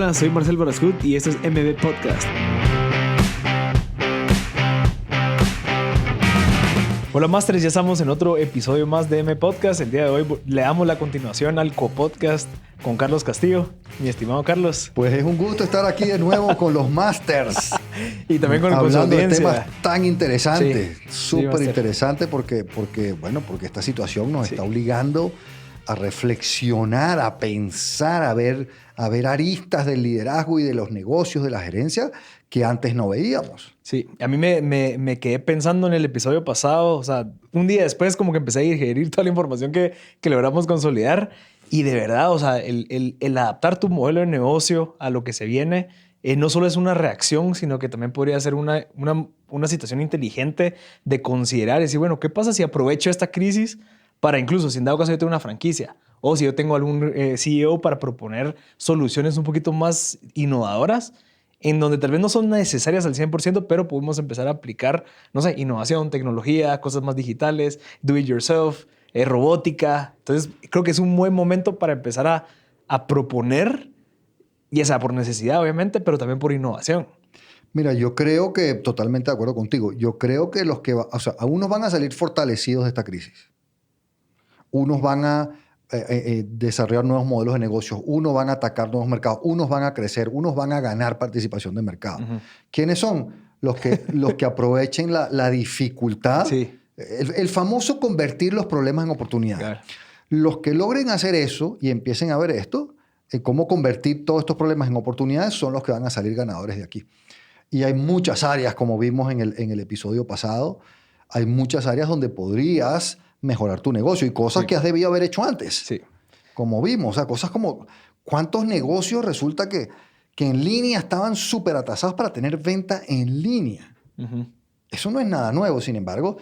Hola, soy Marcel Barascut y esto es MB Podcast. Hola Masters, ya estamos en otro episodio más de M Podcast. El día de hoy le damos la continuación al copodcast con Carlos Castillo. Mi estimado Carlos. Pues es un gusto estar aquí de nuevo con los Masters. Y también con su hablando de audiencia. temas tan interesantes, Sí, súper interesantes porque esta situación nos está obligando a reflexionar, a pensar, a ver aristas del liderazgo y de los negocios, de la gerencia que antes no veíamos. Sí, a mí me quedé pensando en el episodio pasado, o sea, un día después como que empecé a digerir toda la información que logramos consolidar y de verdad, o sea, el adaptar tu modelo de negocio a lo que se viene no solo es una reacción, sino que también podría ser una situación inteligente de considerar y decir, bueno, ¿qué pasa si aprovecho esta crisis para incluso, si en dado caso yo tengo una franquicia o si yo tengo algún CEO para proponer soluciones un poquito más innovadoras en donde tal vez no son necesarias al 100%, pero podemos empezar a aplicar, no sé, innovación, tecnología, cosas más digitales, do it yourself, robótica. Entonces, creo que es un buen momento para empezar a proponer, ya sea por necesidad, obviamente, pero también por innovación. Mira, yo creo que, totalmente de acuerdo contigo, yo creo que unos van a salir fortalecidos de esta crisis. Unos van a desarrollar nuevos modelos de negocios, unos van a atacar nuevos mercados, unos van a crecer, unos van a ganar participación de mercado. Uh-huh. ¿Quiénes son? Los que aprovechen la dificultad. Sí. El famoso convertir los problemas en oportunidades. Claro. Los que logren hacer eso y empiecen a ver esto, cómo convertir todos estos problemas en oportunidades, son los que van a salir ganadores de aquí. Y hay muchas áreas, como vimos en el episodio pasado, hay muchas áreas donde podrías mejorar tu negocio y cosas que has debido haber hecho antes. Sí. Como vimos, o sea, cosas como cuántos negocios resulta que en línea estaban súper atrasados para tener venta en línea. Uh-huh. Eso no es nada nuevo, sin embargo,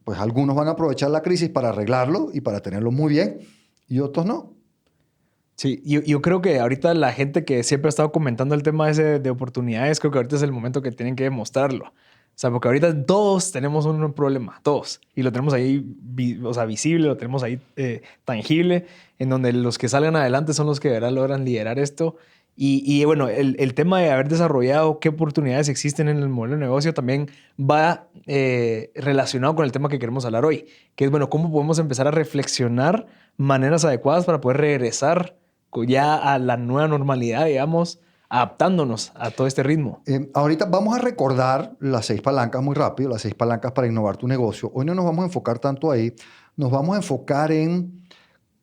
pues algunos van a aprovechar la crisis para arreglarlo y para tenerlo muy bien y otros no. Sí, yo creo que ahorita la gente que siempre ha estado comentando el tema ese de oportunidades, creo que ahorita es el momento que tienen que demostrarlo. O sea, porque ahorita todos tenemos un problema, todos. Y lo tenemos ahí visible, lo tenemos ahí tangible, en donde los que salgan adelante son los que de verdad logran liderar esto. Y bueno, el tema de haber desarrollado qué oportunidades existen en el modelo de negocio también va relacionado con el tema que queremos hablar hoy, que es, bueno, cómo podemos empezar a reflexionar maneras adecuadas para poder regresar ya a la nueva normalidad, digamos, adaptándonos a todo este ritmo. Ahorita vamos a recordar las 6 palancas muy rápido, las 6 palancas para innovar tu negocio. Hoy no nos vamos a enfocar tanto ahí, nos vamos a enfocar en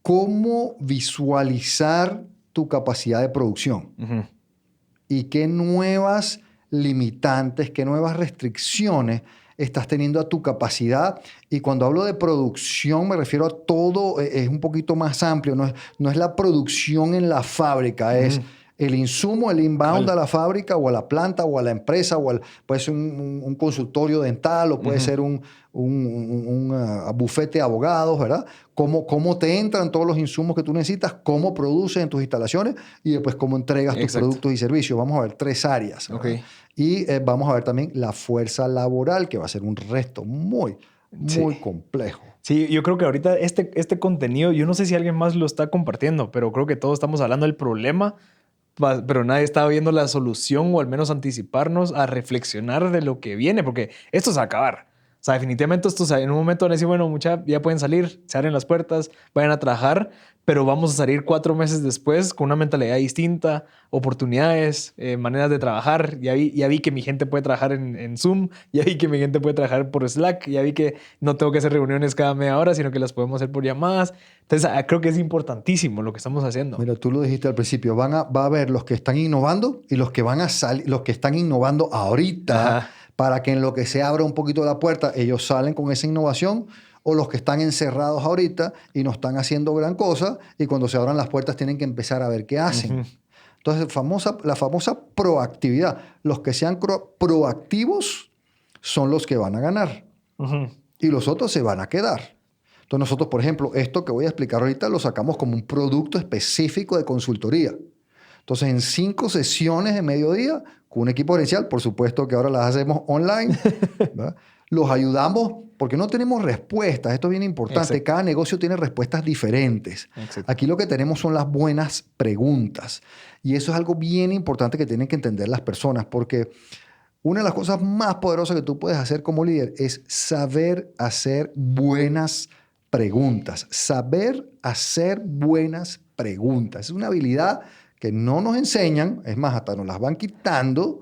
cómo visualizar tu capacidad de producción. Uh-huh. Y qué nuevas limitantes, qué nuevas restricciones estás teniendo a tu capacidad. Y cuando hablo de producción me refiero a todo, es un poquito más amplio, no es la producción en la fábrica, es el insumo, el inbound a la fábrica o a la planta o a la empresa, puede ser un consultorio dental o puede ser un bufete de abogados, ¿verdad? Cómo te entran todos los insumos que tú necesitas, cómo produces en tus instalaciones y después cómo entregas tus productos y servicios. Vamos a ver 3 áreas. Okay. Y vamos a ver también la fuerza laboral, que va a ser un reto muy complejo. Sí, yo creo que ahorita este contenido, yo no sé si alguien más lo está compartiendo, pero creo que todos estamos hablando del problema, pero nadie está viendo la solución o al menos anticiparnos a reflexionar de lo que viene, porque esto se va a acabar. O sea, definitivamente esto en un momento van a decir, bueno, ya pueden salir, se abren las puertas, vayan a trabajar, pero vamos a salir 4 meses después con una mentalidad distinta, oportunidades, maneras de trabajar. Ya vi que mi gente puede trabajar en Zoom, ya vi que mi gente puede trabajar por Slack, ya vi que no tengo que hacer reuniones cada media hora, sino que las podemos hacer por llamadas. Entonces, creo que es importantísimo lo que estamos haciendo. Mira, tú lo dijiste al principio, va a haber los que están innovando y los que van a salir, los que están innovando ahorita. Ajá. Para que en lo que se abra un poquito la puerta, ellos salen con esa innovación, o los que están encerrados ahorita y no están haciendo gran cosa, y cuando se abran las puertas tienen que empezar a ver qué hacen. Uh-huh. Entonces, la famosa proactividad. Los que sean proactivos son los que van a ganar. Uh-huh. Y los otros se van a quedar. Entonces, nosotros, por ejemplo, esto que voy a explicar ahorita lo sacamos como un producto específico de consultoría. Entonces, en 5 sesiones de mediodía, con un equipo gerencial, por supuesto que ahora las hacemos online, ¿verdad? los ayudamos porque no tenemos respuestas. Esto es bien importante. Exacto. Cada negocio tiene respuestas diferentes. Exacto. Aquí lo que tenemos son las buenas preguntas. Y eso es algo bien importante que tienen que entender las personas, porque una de las cosas más poderosas que tú puedes hacer como líder es saber hacer buenas preguntas. Saber hacer buenas preguntas. Es una habilidad que no nos enseñan, es más, hasta nos las van quitando,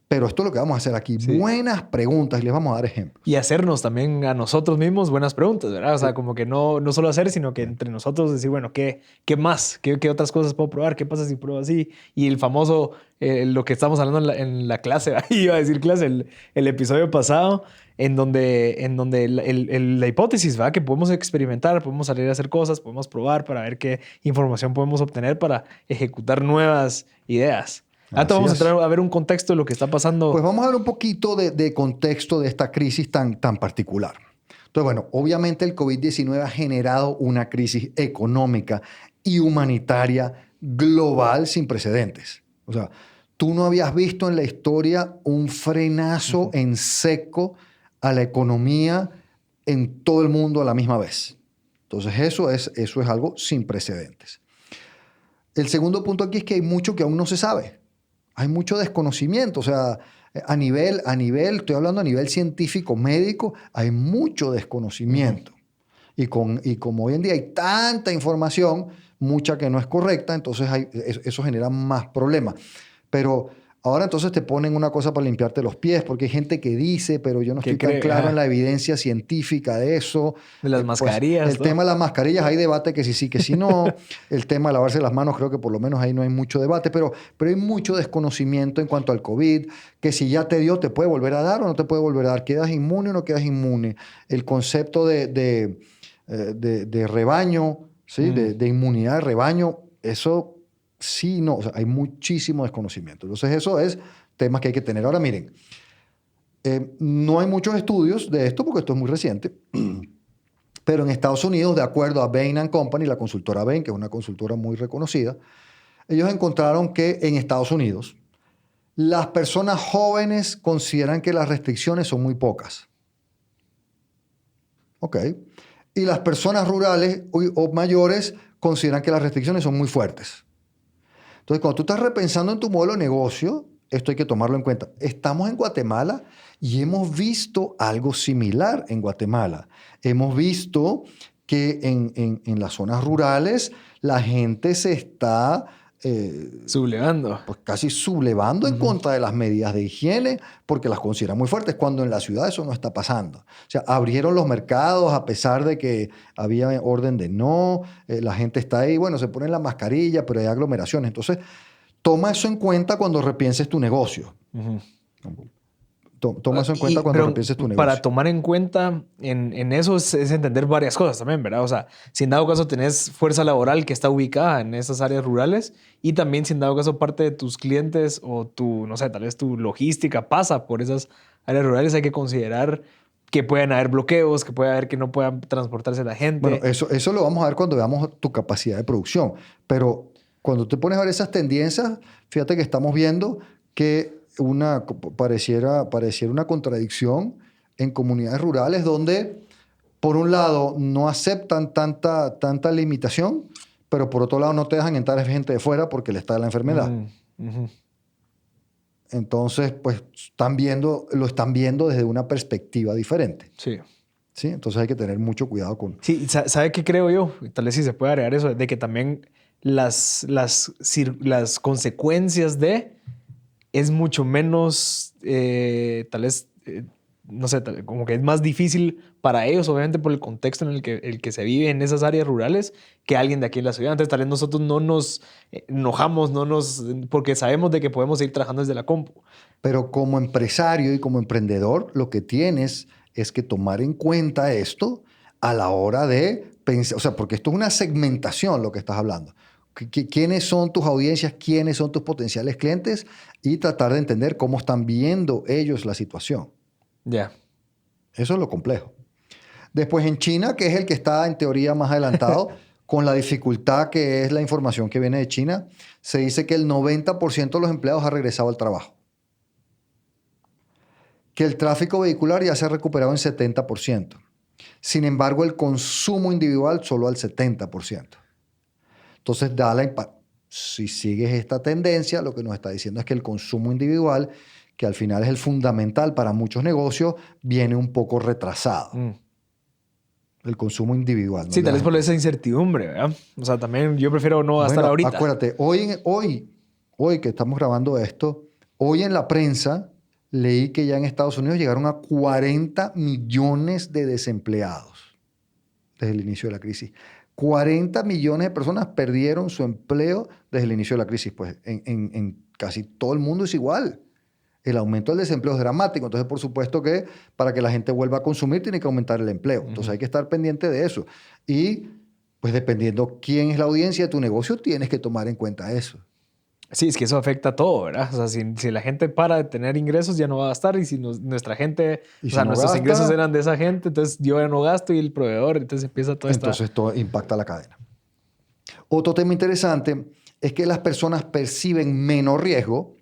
pero esto es lo que vamos a hacer aquí. Sí. Buenas preguntas y les vamos a dar ejemplos. Y hacernos también a nosotros mismos buenas preguntas, ¿verdad? O sea, como que no solo hacer, sino que entre nosotros decir, bueno, ¿qué más? ¿Qué otras cosas puedo probar? ¿Qué pasa si pruebo así? Y el famoso, lo que estamos hablando en la clase, ahí iba a decir clase, el episodio pasado, en donde la hipótesis, ¿va? Que podemos experimentar, podemos salir a hacer cosas, podemos probar para ver qué información podemos obtener para ejecutar nuevas ideas. Ahora vamos a entrar a ver un contexto de lo que está pasando. Pues vamos a ver un poquito de contexto de esta crisis tan particular. Entonces, bueno, obviamente el COVID-19 ha generado una crisis económica y humanitaria global sin precedentes. O sea, tú no habías visto en la historia un frenazo en seco a la economía en todo el mundo a la misma vez. Entonces, eso es algo sin precedentes. El segundo punto aquí es que hay mucho que aún no se sabe. Hay mucho desconocimiento, o sea, a nivel, estoy hablando a nivel científico, médico, hay mucho desconocimiento. Y como hoy en día hay tanta información, mucha que no es correcta, entonces eso genera más problemas. Pero ahora entonces te ponen una cosa para limpiarte los pies, porque hay gente que dice, pero yo no estoy tan claro en la evidencia científica de eso. De las mascarillas. Pues, el tema de las mascarillas, hay debate que sí, que sí, no. El tema de lavarse las manos, creo que por lo menos ahí no hay mucho debate, pero hay mucho desconocimiento en cuanto al COVID, que si ya te dio, te puede volver a dar o no te puede volver a dar. ¿Quedas inmune o no quedas inmune? El concepto de rebaño, ¿sí? De inmunidad de rebaño, eso sí, no, o sea, hay muchísimo desconocimiento. Entonces, eso es temas que hay que tener. Ahora, miren, no hay muchos estudios de esto porque esto es muy reciente, pero en Estados Unidos, de acuerdo a Bain & Company, la consultora Bain, que es una consultora muy reconocida, ellos encontraron que en Estados Unidos las personas jóvenes consideran que las restricciones son muy pocas. Ok. Y las personas rurales o mayores consideran que las restricciones son muy fuertes. Entonces, cuando tú estás repensando en tu modelo de negocio, esto hay que tomarlo en cuenta. Estamos en Guatemala y hemos visto algo similar en Guatemala. Hemos visto que en las zonas rurales la gente se está sublevando. Pues casi sublevando en contra de las medidas de higiene porque las consideran muy fuertes, cuando en la ciudad eso no está pasando. O sea, abrieron los mercados a pesar de que había orden de no, la gente está ahí, bueno, se ponen la mascarilla, pero hay aglomeraciones. Entonces, toma eso en cuenta cuando repienses tu negocio. Toma eso en cuenta cuando repienses tu negocio. Para tomar en cuenta en eso es entender varias cosas también, ¿verdad? O sea, si en dado caso tenés fuerza laboral que está ubicada en esas áreas rurales y también si en dado caso parte de tus clientes o tu, no sé, tal vez tu logística pasa por esas áreas rurales, hay que considerar que pueden haber bloqueos, que puede haber que no puedan transportarse la gente. Bueno, eso lo vamos a ver cuando veamos tu capacidad de producción. Pero cuando te pones a ver esas tendencias, fíjate que estamos viendo que pareciera una contradicción en comunidades rurales donde, por un lado, no aceptan tanta limitación, pero por otro lado no te dejan entrar gente de fuera porque le está la enfermedad. Entonces, pues lo están viendo desde una perspectiva diferente. Sí. ¿Sí? Entonces hay que tener mucho cuidado con... Sí, ¿sabe qué creo yo? Tal vez sí se puede agregar eso, de que también las consecuencias es mucho menos, tal vez, no sé, como que es más difícil para ellos, obviamente por el contexto en el que se vive en esas áreas rurales, que alguien de aquí en la ciudad. Entonces, tal vez nosotros no nos enojamos, porque sabemos de que podemos seguir trabajando desde la compu. Pero como empresario y como emprendedor, lo que tienes es que tomar en cuenta esto a la hora de pensar, o sea, porque esto es una segmentación lo que estás hablando. ¿Quiénes son tus audiencias? ¿Quiénes son tus potenciales clientes? Y tratar de entender cómo están viendo ellos la situación. Ya. Eso es lo complejo. Después en China, que es el que está en teoría más adelantado, con la dificultad que es la información que viene de China, se dice que el 90% de los empleados ha regresado al trabajo. que el tráfico vehicular ya se ha recuperado en 70%. Sin embargo, el consumo individual solo al 70%. Entonces, si sigues esta tendencia, lo que nos está diciendo es que el consumo individual, que al final es el fundamental para muchos negocios, viene un poco retrasado. El consumo individual. ¿no? Sí, tal vez por esa incertidumbre, ¿verdad? O sea, también yo prefiero no gastar Bueno, ahorita. acuérdate, hoy que estamos grabando esto, hoy en la prensa leí que ya en Estados Unidos llegaron a 40 millones de desempleados desde el inicio de la crisis. 40 millones de personas perdieron su empleo desde el inicio de la crisis. Pues en casi todo el mundo es igual. El aumento del desempleo es dramático. Entonces, por supuesto que para que la gente vuelva a consumir tiene que aumentar el empleo. Entonces, hay que estar pendiente de eso. Y, pues, dependiendo quién es la audiencia de tu negocio, tienes que tomar en cuenta eso. Sí, es que eso afecta a todo, ¿verdad? O sea, si la gente para de tener ingresos, ya no va a gastar. Y si nuestra gente, Y o si sea, no nuestros gasta, ingresos eran de esa gente, entonces yo ya no gasto y el proveedor, entonces empieza todo esto. entonces todo impacta la cadena. Otro tema interesante es que las personas perciben menos riesgo,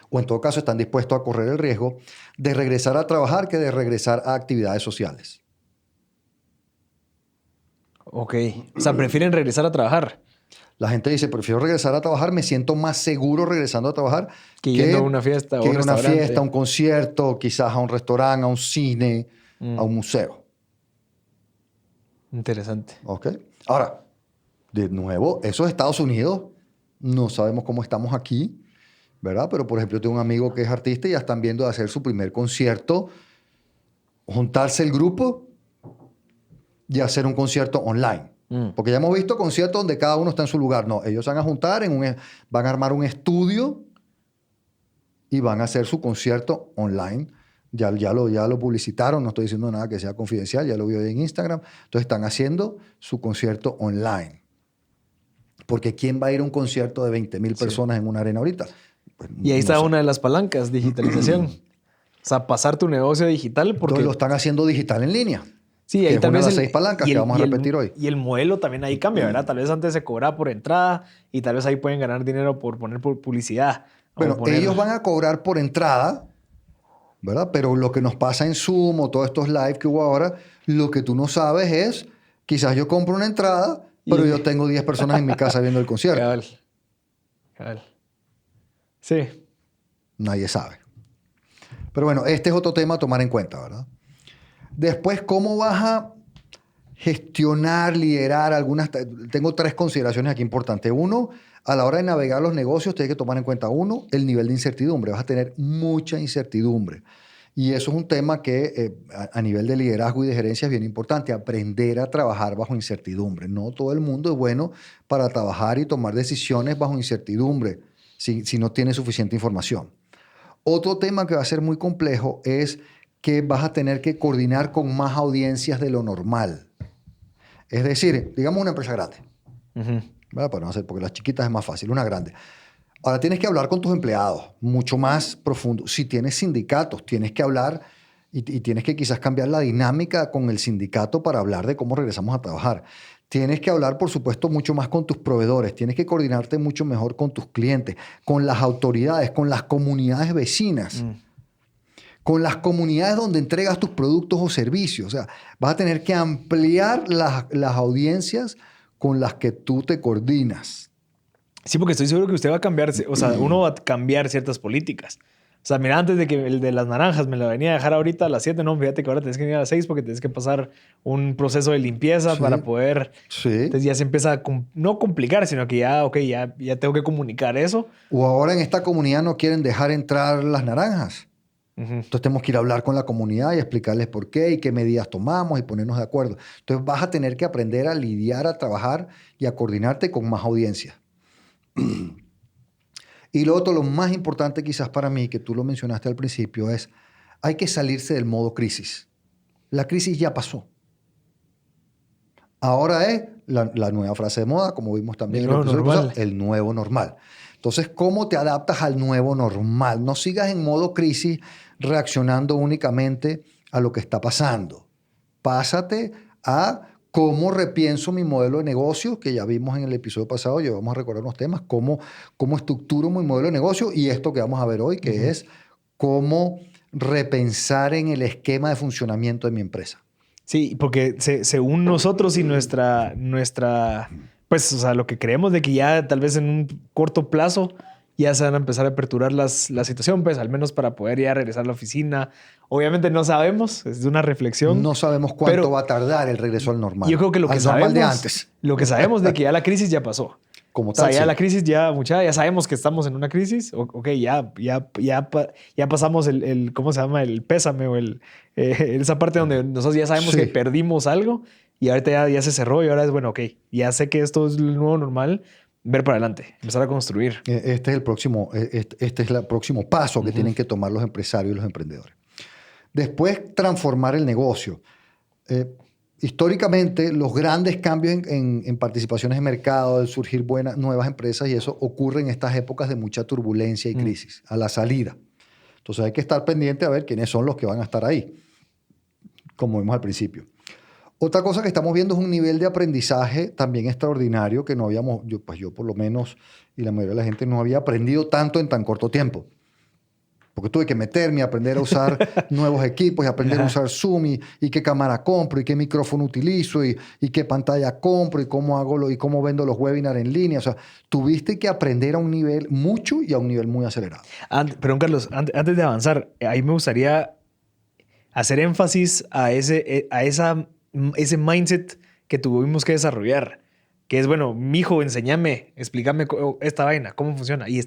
o en todo caso están dispuestos a correr el riesgo de regresar a trabajar que de regresar a actividades sociales. Ok. O sea, prefieren regresar a trabajar. La gente dice, prefiero regresar a trabajar, me siento más seguro regresando a trabajar Que yendo a una fiesta o un ir a una restaurante. fiesta, a un concierto, quizás a un restaurante, a un cine, a un museo. Interesante. ¿Ok? Ahora, de nuevo, eso es Estados Unidos. No sabemos cómo estamos aquí, ¿verdad? Pero, por ejemplo, yo tengo un amigo que es artista y ya están viendo de hacer su primer concierto, juntarse el grupo y hacer un concierto online. Porque ya hemos visto conciertos donde cada uno está en su lugar. No, ellos van a juntar, van a armar un estudio y van a hacer su concierto online. Ya lo publicitaron, no estoy diciendo nada que sea confidencial, ya lo vi hoy en Instagram. Entonces están haciendo su concierto online. Porque ¿quién va a ir a un concierto de 20,000 personas en una arena ahorita? Pues, Y ahí no está sé. una de las palancas, digitalización. O sea, pasar tu negocio digital porque... Entonces lo están haciendo digital en línea. Sí, Que ahí es tal una de vez las 6 palancas que vamos a repetir hoy. Y el modelo también ahí cambia, ¿verdad? Tal vez antes se cobraba por entrada y tal vez ahí pueden ganar dinero por poner publicidad. Bueno, ellos van a cobrar por entrada, ¿verdad? Pero lo que nos pasa en Zoom o todos estos live que hubo ahora, lo que tú no sabes es, quizás yo compro una entrada, pero yo tengo 10 personas en mi casa viendo el concierto. Cabal. Sí. Nadie sabe. Pero bueno, este es otro tema a tomar en cuenta, ¿verdad? Después, ¿cómo vas a gestionar, liderar algunas? Tengo 3 consideraciones aquí importantes. Uno, a la hora de navegar los negocios, tienes que tomar en cuenta, uno, el nivel de incertidumbre. Vas a tener mucha incertidumbre. Y eso es un tema que a nivel de liderazgo y de gerencia es bien importante, aprender a trabajar bajo incertidumbre. No todo el mundo es bueno para trabajar y tomar decisiones bajo incertidumbre si no tiene suficiente información. Otro tema que va a ser muy complejo es que vas a tener que coordinar con más audiencias de lo normal. Es decir, digamos una empresa grande, ¿verdad? Para no hacer, porque las chiquitas es más fácil, una grande. Ahora tienes que hablar con tus empleados, mucho más profundo. Si tienes sindicatos, tienes que hablar y tienes que quizás cambiar la dinámica con el sindicato para hablar de cómo regresamos a trabajar. Tienes que hablar, por supuesto, mucho más con tus proveedores. Tienes que coordinarte mucho mejor con tus clientes, con las autoridades, con las comunidades vecinas. Con las comunidades donde entregas tus productos o servicios. O sea, vas a tener que ampliar las audiencias con las que tú te coordinas. Sí, porque estoy seguro que usted va a cambiar, o sea, uno va a cambiar ciertas políticas. O sea, mira, antes de que el de las naranjas me lo venía a dejar ahorita a las 7, no, fíjate que ahora tienes que venir a las 6 porque tienes que pasar un proceso de limpieza para poder... Sí. Entonces ya se empieza a no complicar, sino que ya, ok, ya tengo que comunicar eso. O ahora en esta comunidad no quieren dejar entrar las naranjas. Entonces tenemos que ir a hablar con la comunidad y explicarles por qué y qué medidas tomamos y ponernos de acuerdo. Entonces vas a tener que aprender a lidiar, a trabajar y a coordinarte con más audiencias. Y lo otro, lo más importante quizás para mí, que tú lo mencionaste al principio, es hay que salirse del modo crisis. La crisis ya pasó. Ahora es la nueva frase de moda, como vimos también en el episodio pasado, el nuevo normal. Entonces, ¿cómo te adaptas al nuevo normal? No sigas en modo crisis reaccionando únicamente a lo que está pasando. Pásate a cómo repienso mi modelo de negocio, que ya vimos en el episodio pasado, ya vamos a recordar unos temas, cómo estructuro mi modelo de negocio y esto que vamos a ver hoy, que es cómo repensar en el esquema de funcionamiento de mi empresa. Sí, porque según nosotros y pues, o sea, lo que creemos de que ya tal vez en un corto plazo ya se van a empezar a aperturar la situación, pues al menos para poder ya regresar a la oficina. Obviamente no sabemos, es una reflexión. No sabemos cuánto pero va a tardar el regreso al normal. yo creo que al normal de antes. lo que sabemos de que ya la crisis ya pasó. Como O sea, tal, ya sí. la crisis ya sabemos que estamos en una crisis. Ok, ya pasamos ¿cómo se llama? El pésame o esa parte donde nosotros ya sabemos Sí. que perdimos algo y ahorita ya se cerró y ahora es, bueno, ok, ya sé que esto es el nuevo normal, ver para adelante, empezar a construir. Este es el próximo paso que tienen que tomar los empresarios y los emprendedores. Después, transformar el negocio. Históricamente, los grandes cambios en participaciones de mercado, el surgir nuevas empresas y eso ocurre en estas épocas de mucha turbulencia y crisis, a la salida. Entonces hay que estar pendiente a ver quiénes son los que van a estar ahí, como vimos al principio. Otra cosa que estamos viendo es un nivel de aprendizaje también extraordinario que no habíamos, yo por lo menos, y la mayoría de la gente no había aprendido tanto en tan corto tiempo. Porque tuve que meterme a aprender a usar nuevos equipos y aprender a usar Zoom y qué cámara compro y qué micrófono utilizo y qué pantalla compro y cómo y cómo vendo los webinars en línea. O sea, tuviste que aprender a un nivel mucho y a un nivel muy acelerado. Pero Carlos, antes de avanzar, ahí me gustaría hacer énfasis a ese mindset que tuvimos que desarrollar. Que es, bueno, mijo, enséñame, explícame esta vaina, cómo funciona. Y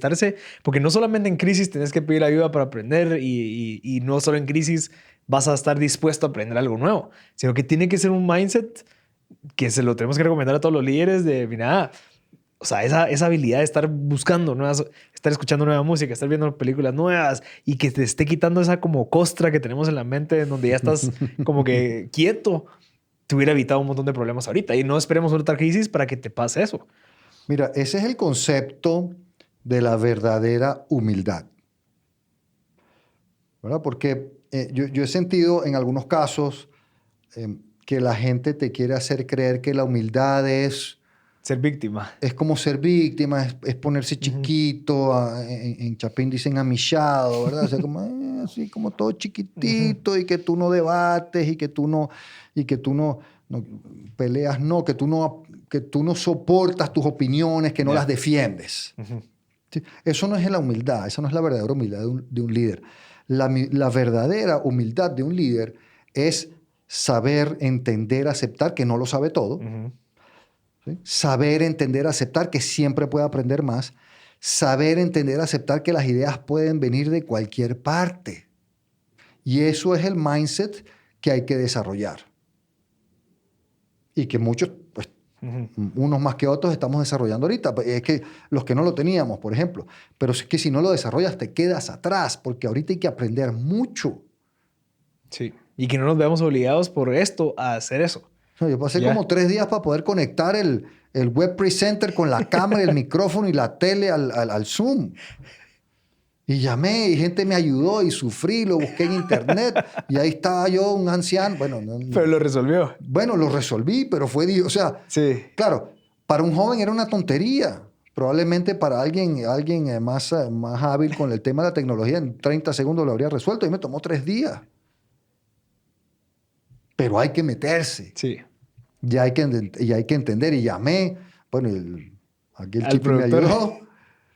porque no solamente en crisis tenés que pedir ayuda para aprender y no solo en crisis vas a estar dispuesto a aprender algo nuevo, sino que tiene que ser un mindset que se lo tenemos que recomendar a todos los líderes de, mira, o sea, esa habilidad de estar buscando estar escuchando nueva música, estar viendo películas nuevas y que te esté quitando esa como costra que tenemos en la mente en donde ya estás como que quieto, te hubiera evitado un montón de problemas ahorita. Y no esperemos otra crisis para que te pase eso. Mira, ese es el concepto de la verdadera humildad, ¿verdad? Porque yo he sentido en algunos casos que la gente te quiere hacer creer que la humildad es Ser víctima. Es como ser víctima, es ponerse chiquito, en Chapín dicen amillado, ¿verdad? O sea, como, así como todo chiquitito y que tú no debates y que tú no peleas, que tú no soportas tus opiniones, que no las defiendes. ¿Sí? Eso no es la humildad, esa no es la verdadera humildad de un líder. La verdadera humildad de un líder es saber, entender, aceptar que no lo sabe todo. ¿Sí? Saber, entender, aceptar que siempre puede aprender más. Saber, entender, aceptar que las ideas pueden venir de cualquier parte. Y eso es el mindset que hay que desarrollar. Y que muchos, pues, unos más que otros, estamos desarrollando ahorita. Es que los que no lo teníamos, por ejemplo. Pero es que si no lo desarrollas, te quedas atrás, porque ahorita hay que aprender mucho. Sí. Y que no nos veamos obligados por esto a hacer eso. Yo pasé como 3 días para poder conectar el web presenter con la cámara, el micrófono y la tele al Zoom. Y llamé y gente me ayudó y sufrí, lo busqué en internet y ahí estaba yo, un anciano. Bueno, pero lo resolvió. Bueno, lo resolví, pero o sea, sí. Claro, para un joven era una tontería. Probablemente para alguien más hábil con el tema de la tecnología, en 30 segundos lo habría resuelto y me tomó 3 días. Pero hay que meterse. Sí. Y hay que entender. Y llamé. Bueno, aquí el chico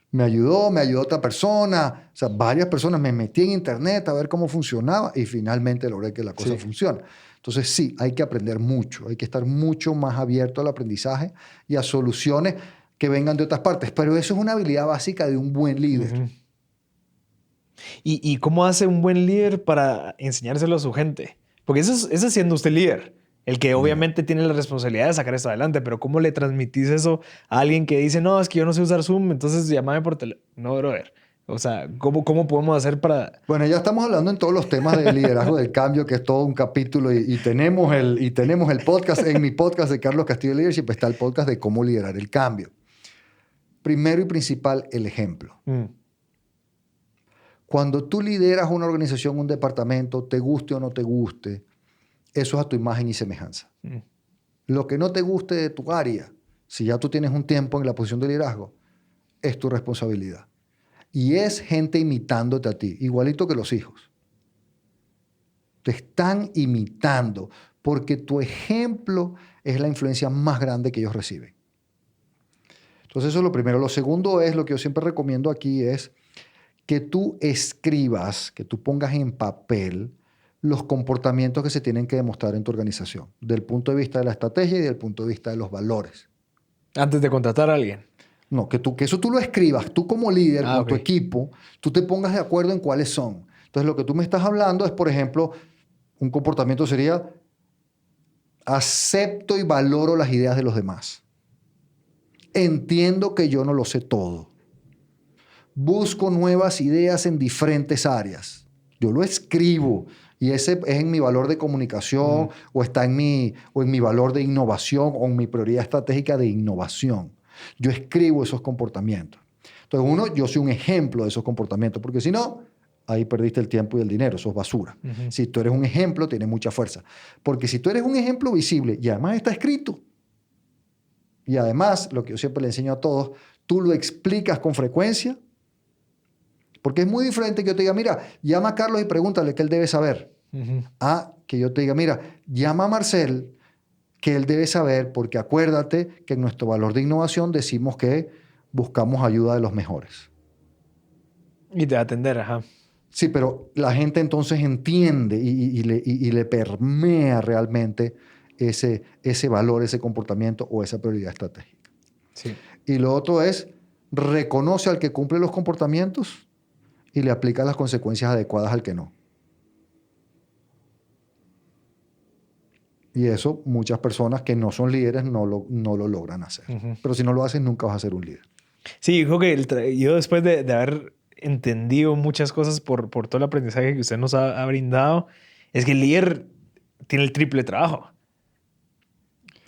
me ayudó otra persona. O sea, varias personas. Me metí en internet a ver cómo funcionaba y finalmente logré que la cosa funcione. Entonces, sí, hay que aprender mucho. Hay que estar mucho más abierto al aprendizaje y a soluciones que vengan de otras partes. Pero eso es una habilidad básica de un buen líder. ¿Y cómo hace un buen líder para enseñárselo a su gente? Porque eso es siendo usted líder, el que obviamente tiene la responsabilidad de sacar esto adelante, pero ¿cómo le transmitís eso a alguien que dice, no, es que yo no sé usar Zoom, entonces llámame por teléfono? No, brother. O sea, ¿cómo podemos hacer para...? Bueno, ya estamos hablando en todos los temas de liderazgo del cambio, que es todo un capítulo, y tenemos el podcast, en mi podcast de Carlos Castillo Leadership está el podcast de cómo liderar el cambio. Primero y principal, el ejemplo. Cuando tú lideras una organización, un departamento, te guste o no te guste, eso es a tu imagen y semejanza. Lo que no te guste de tu área, si ya tú tienes un tiempo en la posición de liderazgo, es tu responsabilidad. Y es gente imitándote a ti, igualito que los hijos. Te están imitando porque tu ejemplo es la influencia más grande que ellos reciben. Entonces eso es lo primero. Lo segundo es, lo que yo siempre recomiendo aquí es que tú escribas, que tú pongas en papel los comportamientos que se tienen que demostrar en tu organización, del punto de vista de la estrategia y del punto de vista de los valores. Antes de contratar a alguien. No, que eso tú lo escribas, tú como líder, con tu Ok. equipo, tú te pongas de acuerdo en cuáles son. Entonces, lo que tú me estás hablando es, por ejemplo, un comportamiento sería, acepto y valoro las ideas de los demás. Entiendo que yo no lo sé todo. Busco nuevas ideas en diferentes áreas. Yo lo escribo y ese es en mi valor de comunicación o está en mi valor de innovación o en mi prioridad estratégica de innovación. Yo escribo esos comportamientos. Entonces, yo soy un ejemplo de esos comportamientos, porque si no, ahí perdiste el tiempo y el dinero, eso es basura. Si tú eres un ejemplo, tiene mucha fuerza. Porque si tú eres un ejemplo visible y además está escrito, y además, lo que yo siempre le enseño a todos, tú lo explicas con frecuencia, porque es muy diferente que yo te diga, mira, llama a Carlos y pregúntale qué él debe saber. A que yo te diga, mira, llama a Marcel, que él debe saber, porque acuérdate que en nuestro valor de innovación decimos que buscamos ayuda de los mejores. Y te va a atender, ajá. Sí, pero la gente entonces entiende y le permea realmente ese valor, ese comportamiento o esa prioridad estratégica. Sí. Y lo otro es, reconoce al que cumple los comportamientos y le aplica las consecuencias adecuadas al que no. Y eso muchas personas que no son líderes no lo logran hacer. Pero si no lo haces, nunca vas a ser un líder. Sí, dijo que yo después de haber entendido muchas cosas por todo el aprendizaje que usted nos ha brindado, es que el líder tiene el triple trabajo.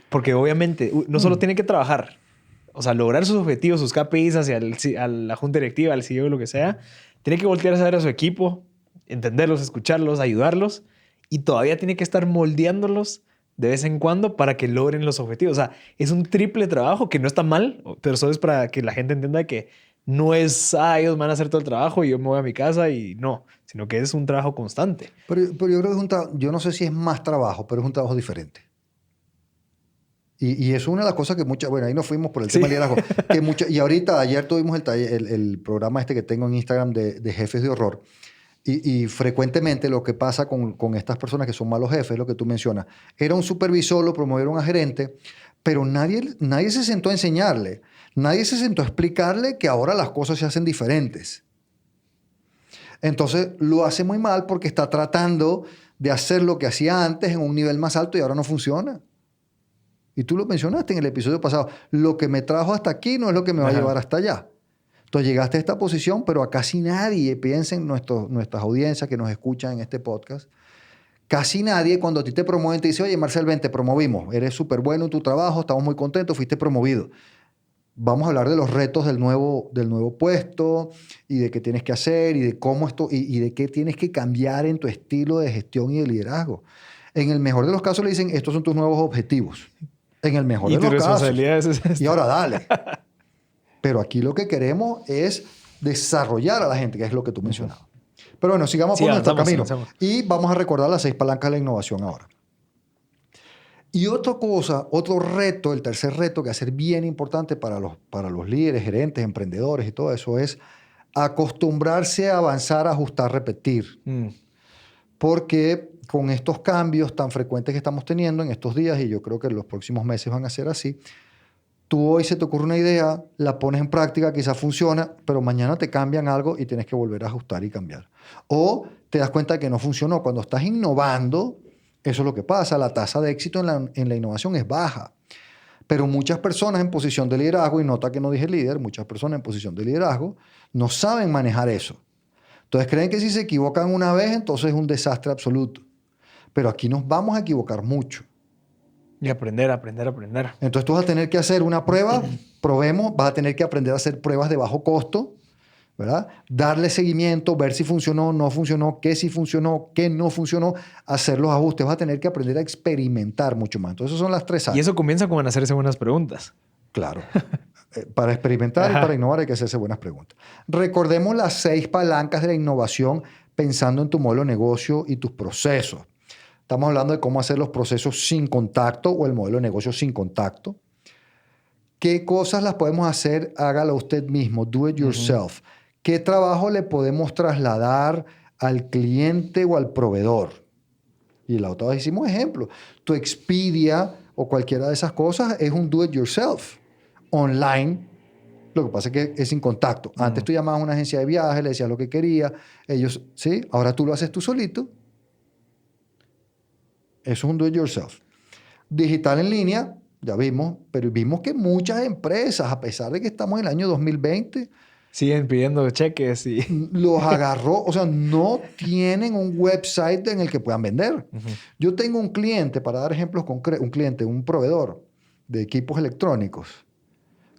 Porque obviamente no solo tiene que trabajar, o sea, lograr sus objetivos, sus KPIs a la junta directiva, al CEO, lo que sea, tiene que voltearse a ver a su equipo, entenderlos, escucharlos, ayudarlos, y todavía tiene que estar moldeándolos de vez en cuando para que logren los objetivos. O sea, es un triple trabajo que no está mal, pero solo es para que la gente entienda que no es, ellos van a hacer todo el trabajo y yo me voy a mi casa y no, sino que es un trabajo constante. Pero yo creo que es un trabajo, yo no sé si es más trabajo, pero es un trabajo diferente. Y es una de las cosas que muchas, bueno, ahí nos fuimos por el tema del liderazgo. Y ahorita, ayer tuvimos el programa este que tengo en Instagram de jefes de horror. Y frecuentemente lo que pasa con estas personas que son malos jefes, lo que tú mencionas, era un supervisor, lo promovieron a gerente, pero nadie se sentó a enseñarle, nadie se sentó a explicarle que ahora las cosas se hacen diferentes. Entonces lo hace muy mal porque está tratando de hacer lo que hacía antes en un nivel más alto y ahora no funciona. Y tú lo mencionaste en el episodio pasado, lo que me trajo hasta aquí no es lo que me va a llevar hasta allá. Entonces llegaste a esta posición, pero a casi nadie, piensen nuestras audiencias que nos escuchan en este podcast, casi nadie cuando a ti te promueven te dice, oye Marcel, ven, te promovimos, eres súper bueno en tu trabajo, estamos muy contentos, fuiste promovido. Vamos a hablar de los retos del nuevo puesto y de qué tienes que hacer y de cómo esto y de qué tienes que cambiar en tu estilo de gestión y de liderazgo. En el mejor de los casos le dicen, estos son tus nuevos objetivos. En el mejor de los casos. Y tu responsabilidad es esta. Y ahora dale. Pero aquí lo que queremos es desarrollar a la gente, que es lo que tú mencionabas. Pero bueno, sigamos por nuestro camino. Y vamos a recordar las 6 palancas de la innovación ahora. Y otra cosa, otro reto, el tercer reto que va a ser bien importante para los líderes, gerentes, emprendedores y todo eso es acostumbrarse a avanzar, ajustar, repetir. Porque con estos cambios tan frecuentes que estamos teniendo en estos días, y yo creo que en los próximos meses van a ser así, tú hoy se te ocurre una idea, la pones en práctica, quizás funciona, pero mañana te cambian algo y tienes que volver a ajustar y cambiar. O te das cuenta de que no funcionó. Cuando estás innovando, eso es lo que pasa. La tasa de éxito en la innovación es baja. Pero muchas personas en posición de liderazgo, y nota que no dije líder, muchas personas en posición de liderazgo no saben manejar eso. Entonces creen que si se equivocan una vez, entonces es un desastre absoluto. Pero aquí nos vamos a equivocar mucho. Y aprender. Entonces tú vas a tener que hacer una prueba, probemos, vas a tener que aprender a hacer pruebas de bajo costo, ¿verdad? Darle seguimiento, ver si funcionó, no funcionó, qué sí funcionó, qué no funcionó, hacer los ajustes. Vas a tener que aprender a experimentar mucho más. Entonces esas son las 3 áreas. Y eso comienza con hacerse buenas preguntas. Claro. Para experimentar y para innovar hay que hacerse buenas preguntas. Recordemos las 6 palancas de la innovación pensando en tu modelo de negocio y tus procesos. Estamos hablando de cómo hacer los procesos sin contacto o el modelo de negocio sin contacto. ¿Qué cosas las podemos hacer? Hágalo usted mismo, do it yourself. ¿Qué trabajo le podemos trasladar al cliente o al proveedor? Y la otra vez hicimos ejemplo. Tu Expedia o cualquiera de esas cosas es un do it yourself online. Lo que pasa es que es sin contacto. Antes tú llamabas a una agencia de viajes, le decías lo que querías, ellos, ¿sí? Ahora tú lo haces tú solito. Eso es un do it yourself. Digital en línea, ya vimos, pero vimos que muchas empresas, a pesar de que estamos en el año 2020, siguen pidiendo cheques y... los agarró, o sea, no tienen un website en el que puedan vender. Yo tengo un cliente, para dar ejemplos concretos, un proveedor de equipos electrónicos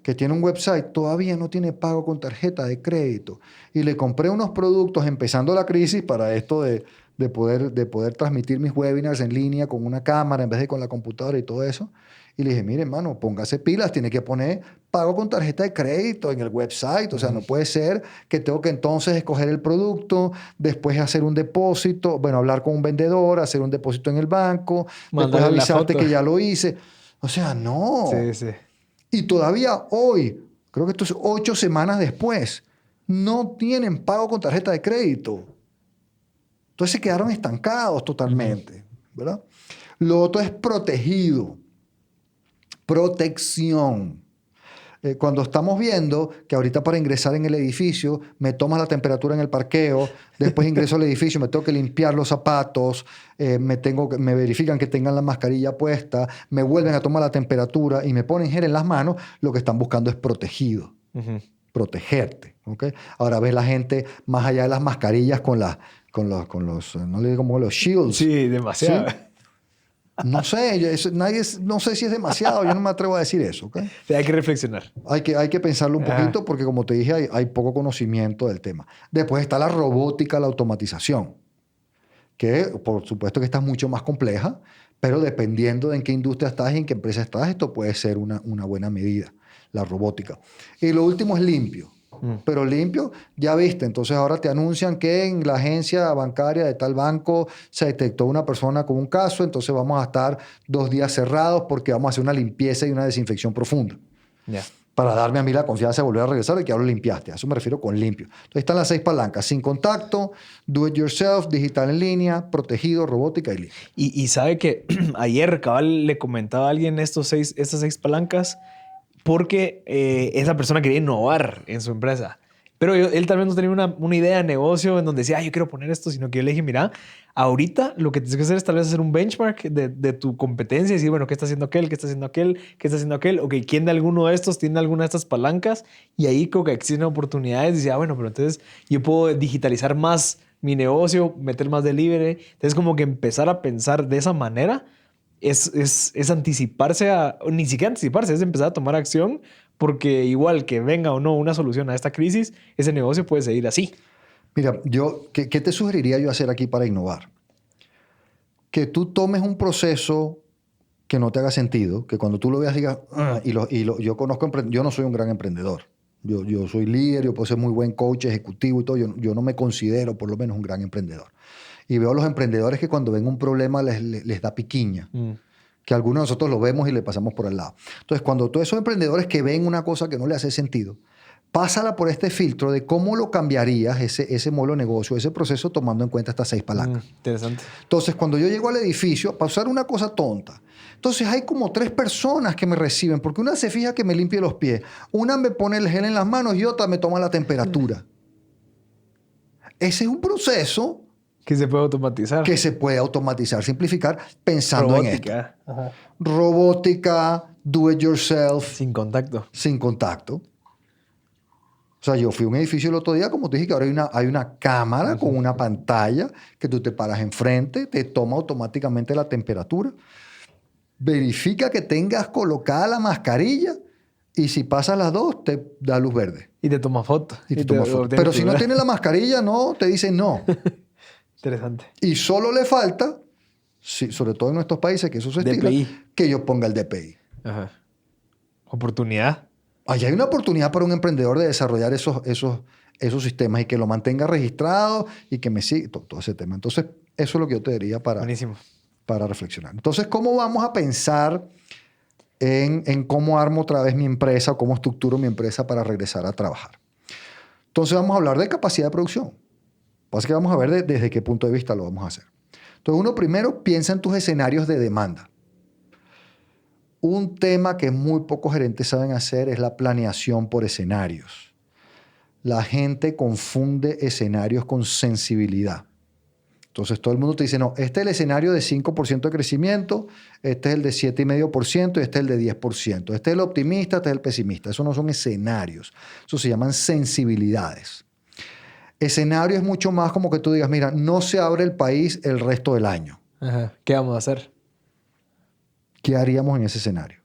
que tiene un website, todavía no tiene pago con tarjeta de crédito. Y le compré unos productos empezando la crisis para esto de poder transmitir mis webinars en línea con una cámara en vez de con la computadora y todo eso. Y le dije, mire, hermano, póngase pilas, tiene que poner pago con tarjeta de crédito en el website. O sea, no puede ser que tengo que entonces escoger el producto, después hacer un depósito, bueno, hablar con un vendedor, hacer un depósito en el banco, después avisarte que ya lo hice. O sea, no. Sí, sí. Y todavía hoy, creo que esto es 8 semanas después, no tienen pago con tarjeta de crédito. Entonces se quedaron estancados totalmente, ¿verdad? Lo otro es protegido. Protección. Cuando estamos viendo que ahorita para ingresar en el edificio me tomas la temperatura en el parqueo, después ingreso al edificio, me tengo que limpiar los zapatos, me verifican que tengan la mascarilla puesta, me vuelven a tomar la temperatura y me ponen gel en las manos, lo que están buscando es protegido. Protegerte. ¿Okay? Ahora ves la gente más allá de las mascarillas con los no le digo como los shields. Sí, demasiado. ¿Sí? No sé, no sé si es demasiado, yo no me atrevo a decir eso. ¿Okay? Sí, hay que reflexionar. Hay que pensarlo un poquito porque, como te dije, hay poco conocimiento del tema. Después está la robótica, la automatización, que por supuesto que esta es mucho más compleja, pero dependiendo de en qué industria estás y en qué empresa estás, esto puede ser una buena medida, la robótica. Y lo último es limpio. Pero limpio, ya viste. Entonces ahora te anuncian que en la agencia bancaria de tal banco se detectó una persona con un caso, entonces vamos a estar 2 días cerrados porque vamos a hacer una limpieza y una desinfección profunda. Para darme a mí la confianza de volver a regresar y que ahora lo limpiaste. A eso me refiero con limpio. Entonces están las 6 palancas. Sin contacto, do it yourself, digital en línea, protegido, robótica y limpio. Y sabe que ayer cabal le comentaba a alguien estas 6 palancas porque esa persona quería innovar en su empresa. Pero él tal vez no tenía una idea de negocio en donde decía, yo quiero poner esto, sino que yo le dije, mira, ahorita lo que tienes que hacer es tal vez hacer un benchmark de tu competencia y decir, bueno, ¿qué está haciendo aquel? ¿Qué está haciendo aquel? ¿Qué está haciendo aquel? Ok, ¿quién de alguno de estos tiene alguna de estas palancas? Y ahí creo que existen oportunidades. Y decía, bueno, pero entonces yo puedo digitalizar más mi negocio, meter más delivery. Entonces como que empezar a pensar de esa manera es anticiparse ni siquiera anticiparse, es empezar a tomar acción, porque igual que venga o no una solución a esta crisis, ese negocio puede seguir así. Mira, ¿qué te sugeriría yo hacer aquí para innovar? Que tú tomes un proceso que no te haga sentido, que cuando tú lo veas digas, yo no soy un gran emprendedor. Yo soy líder, yo puedo ser muy buen coach ejecutivo y todo, yo no me considero por lo menos un gran emprendedor. Y veo a los emprendedores que cuando ven un problema les da piquiña. Que algunos de nosotros lo vemos y le pasamos por al lado. Entonces, cuando todos esos emprendedores que ven una cosa que no le hace sentido, pásala por este filtro de cómo lo cambiarías, ese modelo de negocio, ese proceso, tomando en cuenta estas 6 palancas. Interesante. Entonces, cuando yo llego al edificio, para usar una cosa tonta, entonces hay como 3 personas que me reciben, porque una se fija que me limpie los pies, una me pone el gel en las manos y otra me toma la temperatura. Ese es un proceso que se puede automatizar. Que se puede automatizar, simplificar, pensando robótica. En esto. Ajá. Robótica, do it yourself. Sin contacto. Sin contacto. O sea, yo fui a un edificio el otro día, como te dije, que ahora hay una cámara con una pantalla que tú te paras enfrente, te toma automáticamente la temperatura, verifica que tengas colocada la mascarilla y si pasas las 2, te da luz verde. Y te toma foto. Pero si no tienes la mascarilla, no, te dicen no. Interesante. Y solo le falta, sí, sobre todo en nuestros países, que eso se estila, que yo ponga el DPI. Ajá. Oportunidad. Allá hay una oportunidad para un emprendedor de desarrollar esos sistemas y que lo mantenga registrado y que me siga todo ese tema. Entonces, eso es lo que yo te diría para... Buenísimo. para reflexionar. Entonces, ¿cómo vamos a pensar en cómo armo otra vez mi empresa o cómo estructuro mi empresa para regresar a trabajar? Entonces, vamos a hablar de capacidad de producción. Así que vamos a ver desde qué punto de vista lo vamos a hacer. Entonces, uno primero piensa en tus escenarios de demanda. Un tema que muy pocos gerentes saben hacer es la planeación por escenarios. La gente confunde escenarios con sensibilidad. Entonces todo el mundo te dice, no, este es el escenario de 5% de crecimiento, este es el de 7,5% y este es el de 10%. Este es el optimista, este es el pesimista. Eso no son escenarios. Eso se llaman sensibilidades. Escenario es mucho más como que tú digas, mira, no se abre el país el resto del año. Ajá. ¿Qué vamos a hacer? ¿Qué haríamos en ese escenario?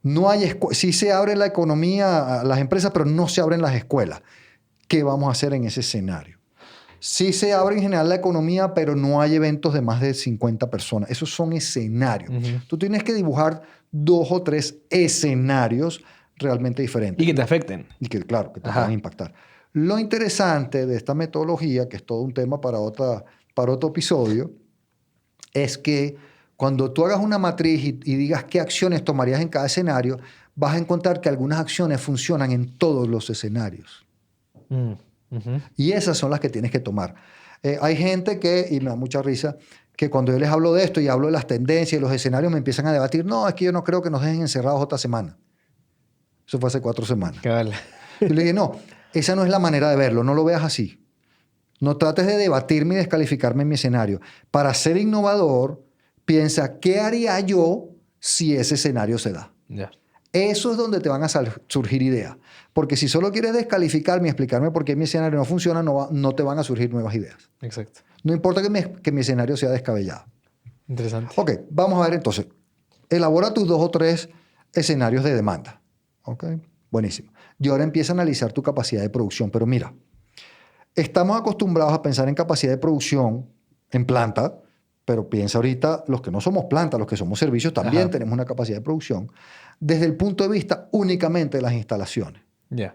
No hay sí se abre la economía, las empresas, pero no se abren las escuelas. ¿Qué vamos a hacer en ese escenario? Sí se abre en general la economía, pero no hay eventos de más de 50 personas. Esos son escenarios. Tú tienes que dibujar 2 o 3 escenarios realmente diferentes. Y que te afecten. Y que, claro, que te van a impactar. Lo interesante de esta metodología, que es todo un tema para otro episodio, es que cuando tú hagas una matriz y digas qué acciones tomarías en cada escenario, vas a encontrar que algunas acciones funcionan en todos los escenarios. Y esas son las que tienes que tomar. Hay gente que, y me da mucha risa, que cuando yo les hablo de esto y hablo de las tendencias y los escenarios me empiezan a debatir, no, es que yo no creo que nos dejen encerrados otra semana. Eso fue hace 4 semanas. Cabal. Yo le dije, no, esa no es la manera de verlo, no lo veas así. No trates de debatirme y descalificarme en mi escenario. Para ser innovador, piensa, ¿qué haría yo si ese escenario se da? Ya. Eso es donde te van a surgir ideas. Porque si solo quieres descalificarme y explicarme por qué mi escenario no funciona, no te van a surgir nuevas ideas. Exacto. No importa que mi escenario sea descabellado. Interesante. Ok, vamos a ver entonces. Elabora tus 2 o 3 escenarios de demanda. Ok, buenísimo. Y ahora empieza a analizar tu capacidad de producción. Pero mira, estamos acostumbrados a pensar en capacidad de producción en planta, pero piensa ahorita, los que no somos planta, los que somos servicios, también tenemos una capacidad de producción desde el punto de vista únicamente de las instalaciones. Ya.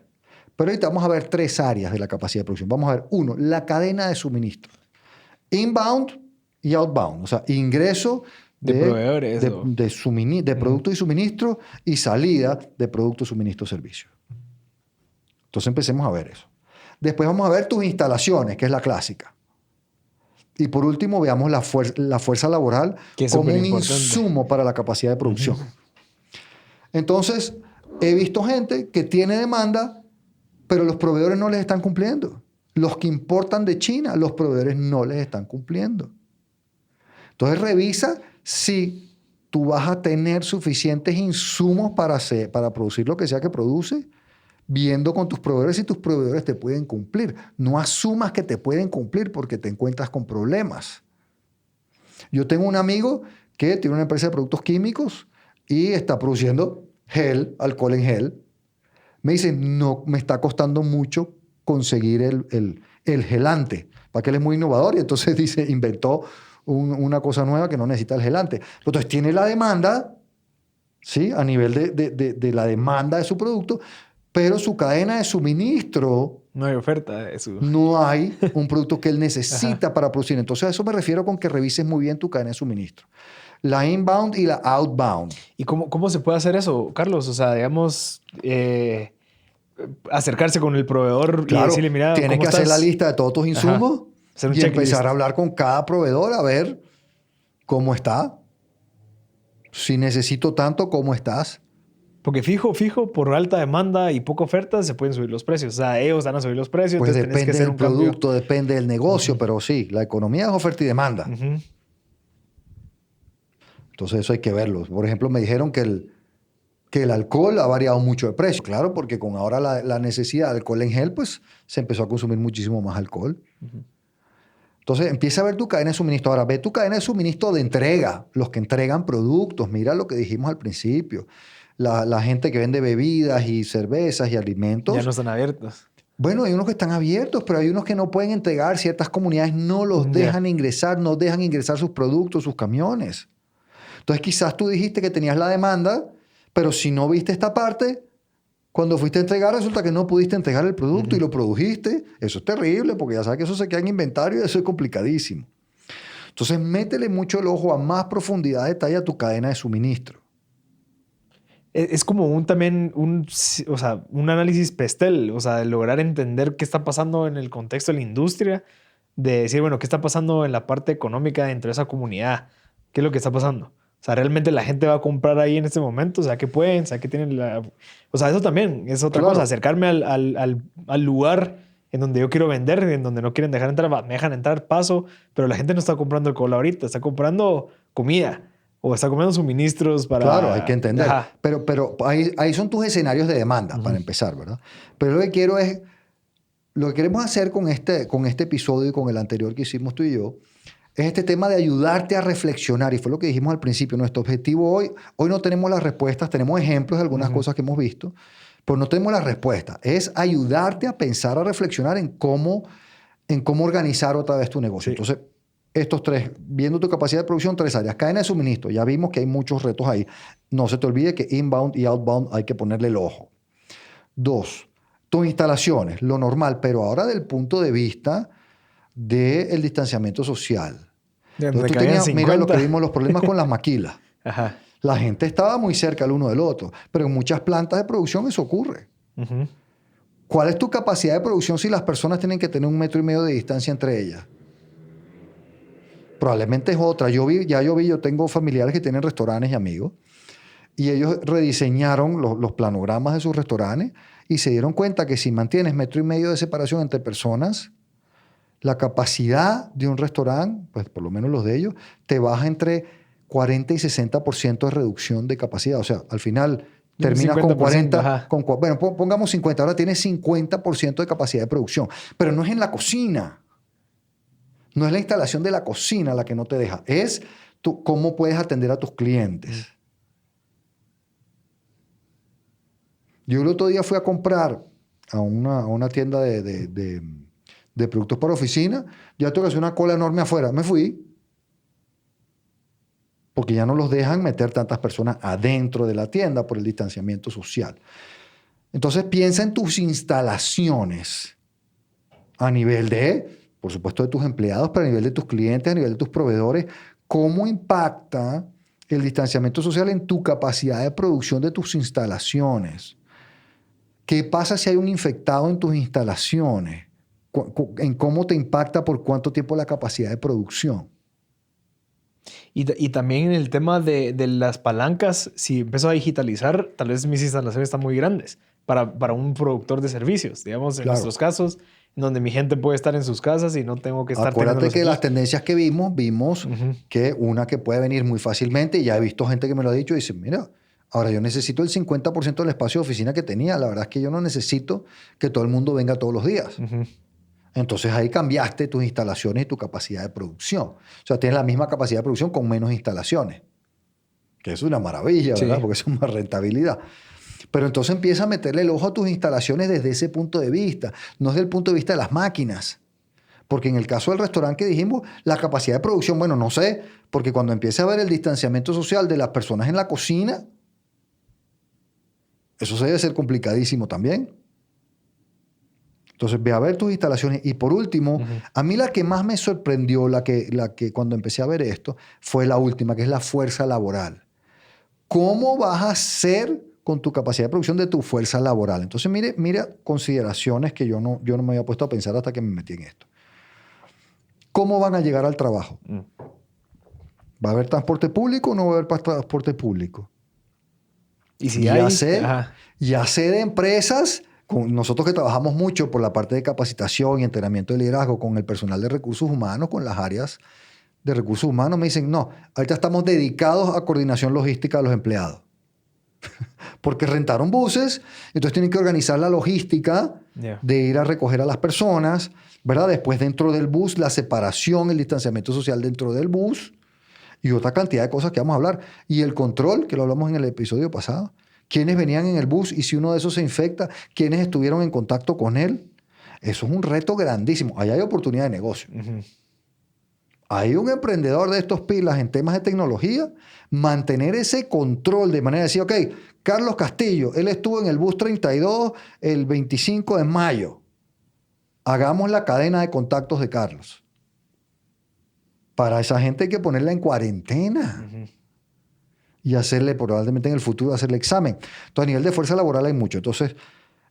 Pero ahorita vamos a ver 3 áreas de la capacidad de producción. Vamos a ver, 1, la cadena de suministro. Inbound y outbound. O sea, ingreso de proveedores. De productos y suministros y salida de productos, suministros, servicios. Entonces empecemos a ver eso. Después vamos a ver tus instalaciones, que es la clásica. Y por último, veamos la fuerza laboral como un insumo para la capacidad de producción. Entonces, he visto gente que tiene demanda, pero los proveedores no les están cumpliendo. Los que importan de China, los proveedores no les están cumpliendo. Entonces, revisa si tú vas a tener suficientes insumos para producir lo que sea que produce, viendo con tus proveedores si tus proveedores te pueden cumplir. No asumas que te pueden cumplir porque te encuentras con problemas. Yo tengo un amigo que tiene una empresa de productos químicos y está produciendo alcohol en gel. Me dice, no, me está costando mucho conseguir el gelante. Para que él es muy innovador y entonces dice, inventó una cosa nueva que no necesita el gelante. Entonces tiene la demanda, ¿sí? A nivel de la demanda de su producto, pero su cadena de suministro... No hay oferta de eso. No hay un producto que él necesita para producir. Entonces a eso me refiero con que revises muy bien tu cadena de suministro. La inbound y la outbound. ¿Y cómo se puede hacer eso, Carlos? O sea, digamos, acercarse con el proveedor y decirle, mira, tienes que hacer la lista de todos tus insumos y empezar a hablar con cada proveedor a ver cómo está. Si necesito tanto, ¿cómo estás? Porque fijo, por alta demanda y poca oferta se pueden subir los precios. O sea, ellos van a subir los precios. Pues entonces depende que hacer del producto, depende del negocio, pero sí, la economía es oferta y demanda. Entonces eso hay que verlo. Por ejemplo, me dijeron que el alcohol ha variado mucho de precio. Claro, porque con ahora la necesidad de alcohol en gel, pues se empezó a consumir muchísimo más alcohol. Entonces empieza a ver tu cadena de suministro. Ahora, ve tu cadena de suministro de entrega. Los que entregan productos. Mira lo que dijimos al principio. La gente que vende bebidas y cervezas y alimentos. Ya no están abiertos. Bueno, hay unos que están abiertos, pero hay unos que no pueden entregar. Ciertas comunidades no los dejan ingresar, no dejan ingresar sus productos, sus camiones. Entonces quizás tú dijiste que tenías la demanda, pero si no viste esta parte, cuando fuiste a entregar resulta que no pudiste entregar el producto y lo produjiste. Eso es terrible porque ya sabes que eso se queda en inventario y eso es complicadísimo. Entonces, métele mucho el ojo a más profundidad de detalle a tu cadena de suministro. Es como también o sea, un análisis pestel, o sea, de lograr entender qué está pasando en el contexto de la industria, de decir, bueno, qué está pasando en la parte económica dentro de esa comunidad, qué es lo que está pasando. O sea, realmente la gente va a comprar ahí en este momento, o sea, qué pueden, o sea, qué tienen la... O sea, eso también es otra cosa, Claro. acercarme al lugar en donde yo quiero vender, en donde no quieren dejar entrar, me dejan entrar paso, pero la gente no está comprando alcohol ahorita, está comprando comida o está comprando suministros Claro, hay que para... entender. Ajá. Pero ahí son tus escenarios de demanda, para Ujú. empezar, ¿verdad? Pero lo que queremos hacer con este episodio y con el anterior que hicimos tú y yo, es este tema de ayudarte a reflexionar. Y fue lo que dijimos al principio. Nuestro objetivo hoy no tenemos las respuestas, tenemos ejemplos de algunas Ujú. cosas que hemos visto, pero no tenemos las respuestas. Es ayudarte a pensar, a reflexionar en cómo organizar otra vez tu negocio. Sí. Entonces, estos tres, viendo tu capacidad de producción, tres áreas. Cadena de suministro, ya vimos que hay muchos retos ahí. No se te olvide que inbound y outbound hay que ponerle el ojo. 2, tus instalaciones, lo normal, pero ahora del punto de vista del distanciamiento social. De Entonces donde tú cabían tenías, mira lo que 50. vimos, los problemas con las maquilas. Ajá. La gente estaba muy cerca el uno del otro, pero en muchas plantas de producción eso ocurre. Ujú. ¿Cuál es tu capacidad de producción si las personas tienen que tener 1,5 metros de distancia entre ellas? Probablemente es otra. Yo tengo familiares que tienen restaurantes y amigos, y ellos rediseñaron los planogramas de sus restaurantes y se dieron cuenta que si mantienes 1,5 metros de separación entre personas, la capacidad de un restaurante, pues por lo menos los de ellos, te baja entre 40 y 60% de reducción de capacidad. O sea, al final Un terminas con 50%, 40, ajá. bueno, pongamos 50, ahora tienes 50% de capacidad de producción. Pero no es en la cocina. No es la instalación de la cocina la que no te deja. Es cómo puedes atender a tus clientes. Yo el otro día fui a comprar a una tienda de productos para oficina. Ya tengo que hacer una cola enorme afuera. Me fui porque ya no los dejan meter tantas personas adentro de la tienda por el distanciamiento social. Entonces piensa en tus instalaciones a nivel por supuesto, de tus empleados, pero a nivel de tus clientes, a nivel de tus proveedores. ¿Cómo impacta el distanciamiento social en tu capacidad de producción de tus instalaciones? ¿Qué pasa si hay un infectado en tus instalaciones? ¿En cómo te impacta por cuánto tiempo la capacidad de producción? Y también en el tema de las palancas, si empiezo a digitalizar, tal vez mis instalaciones están muy grandes para un productor de servicios, digamos, en nuestros Claro. casos, en donde mi gente puede estar en sus casas y no tengo que estar teniendo Acuérdate los que las equipos. tendencias que vimos Ujú. que una que puede venir muy fácilmente, y ya he visto gente que me lo ha dicho y dice, mira, ahora yo necesito el 50% del espacio de oficina que tenía. La verdad es que yo no necesito que todo el mundo venga todos los días. Ujú. Entonces ahí cambiaste tus instalaciones y tu capacidad de producción. O sea, tienes la misma capacidad de producción con menos instalaciones, que es una maravilla, ¿verdad? Sí. Porque es una rentabilidad. Pero entonces empieza a meterle el ojo a tus instalaciones desde ese punto de vista, no desde el punto de vista de las máquinas. Porque en el caso del restaurante que dijimos, la capacidad de producción, bueno, no sé, porque cuando empiece a ver el distanciamiento social de las personas en la cocina, eso se debe ser complicadísimo también. Entonces, ve a ver tus instalaciones. Y por último, Ujú. a mí la que más me sorprendió, la que cuando empecé a ver esto, fue la última, que es la fuerza laboral. ¿Cómo vas a hacer con tu capacidad de producción de tu fuerza laboral? Entonces, mira consideraciones que yo no me había puesto a pensar hasta que me metí en esto. ¿Cómo van a llegar al trabajo? Mm. ¿Va a haber transporte público o no va a haber transporte público? Y si Ya hay, sé, ajá. ya sé de empresas, con nosotros que trabajamos mucho por la parte de capacitación y entrenamiento de liderazgo con el personal de recursos humanos, con las áreas de recursos humanos, me dicen, no, ahorita estamos dedicados a coordinación logística de los empleados. Porque rentaron buses, entonces tienen que organizar la logística Yeah. de ir a recoger a las personas, ¿verdad? Después dentro del bus, la separación, el distanciamiento social dentro del bus y otra cantidad de cosas que vamos a hablar. Y el control, que lo hablamos en el episodio pasado. ¿Quiénes venían en el bus y si uno de esos se infecta? ¿Quiénes estuvieron en contacto con él? Eso es un reto grandísimo. Ahí hay oportunidad de negocio. Ujú. Hay un emprendedor de estos pilas en temas de tecnología, mantener ese control de manera de decir, ok, Carlos Castillo, él estuvo en el bus 32 el 25 de mayo. Hagamos la cadena de contactos de Carlos. Para esa gente hay que ponerla en cuarentena y hacerle, probablemente en el futuro, hacerle examen. Entonces, a nivel de fuerza laboral hay mucho. Entonces,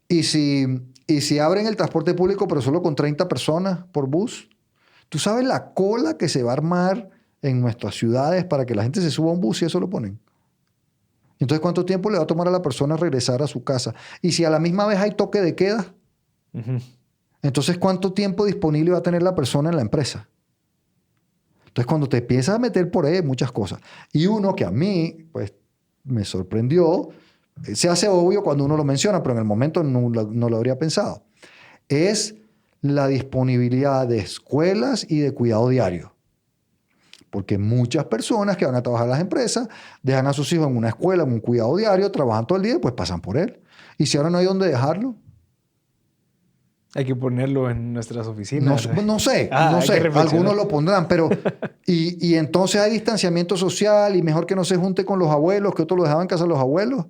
y si abren el transporte público, pero solo con 30 personas por bus, ¿tú sabes la cola que se va a armar en nuestras ciudades para que la gente se suba a un bus y eso lo ponen? Entonces, ¿cuánto tiempo le va a tomar a la persona regresar a su casa? Y si a la misma vez hay toque de queda, entonces, ¿cuánto tiempo disponible va a tener la persona en la empresa? Entonces, cuando te empiezas a meter por ahí, muchas cosas. Y uno que a mí, pues, me sorprendió, se hace obvio cuando uno lo menciona, pero en el momento no lo habría pensado, es la disponibilidad de escuelas y de cuidado diario. Porque muchas personas que van a trabajar en las empresas dejan a sus hijos en una escuela, en un cuidado diario, trabajan todo el día y pues pasan por él. Y si ahora no hay dónde dejarlo, hay que ponerlo en nuestras oficinas. no sé. Hay que Algunos lo pondrán, pero... Y entonces hay distanciamiento social y mejor que no se junte con los abuelos, que otros lo dejaban en casa de los abuelos.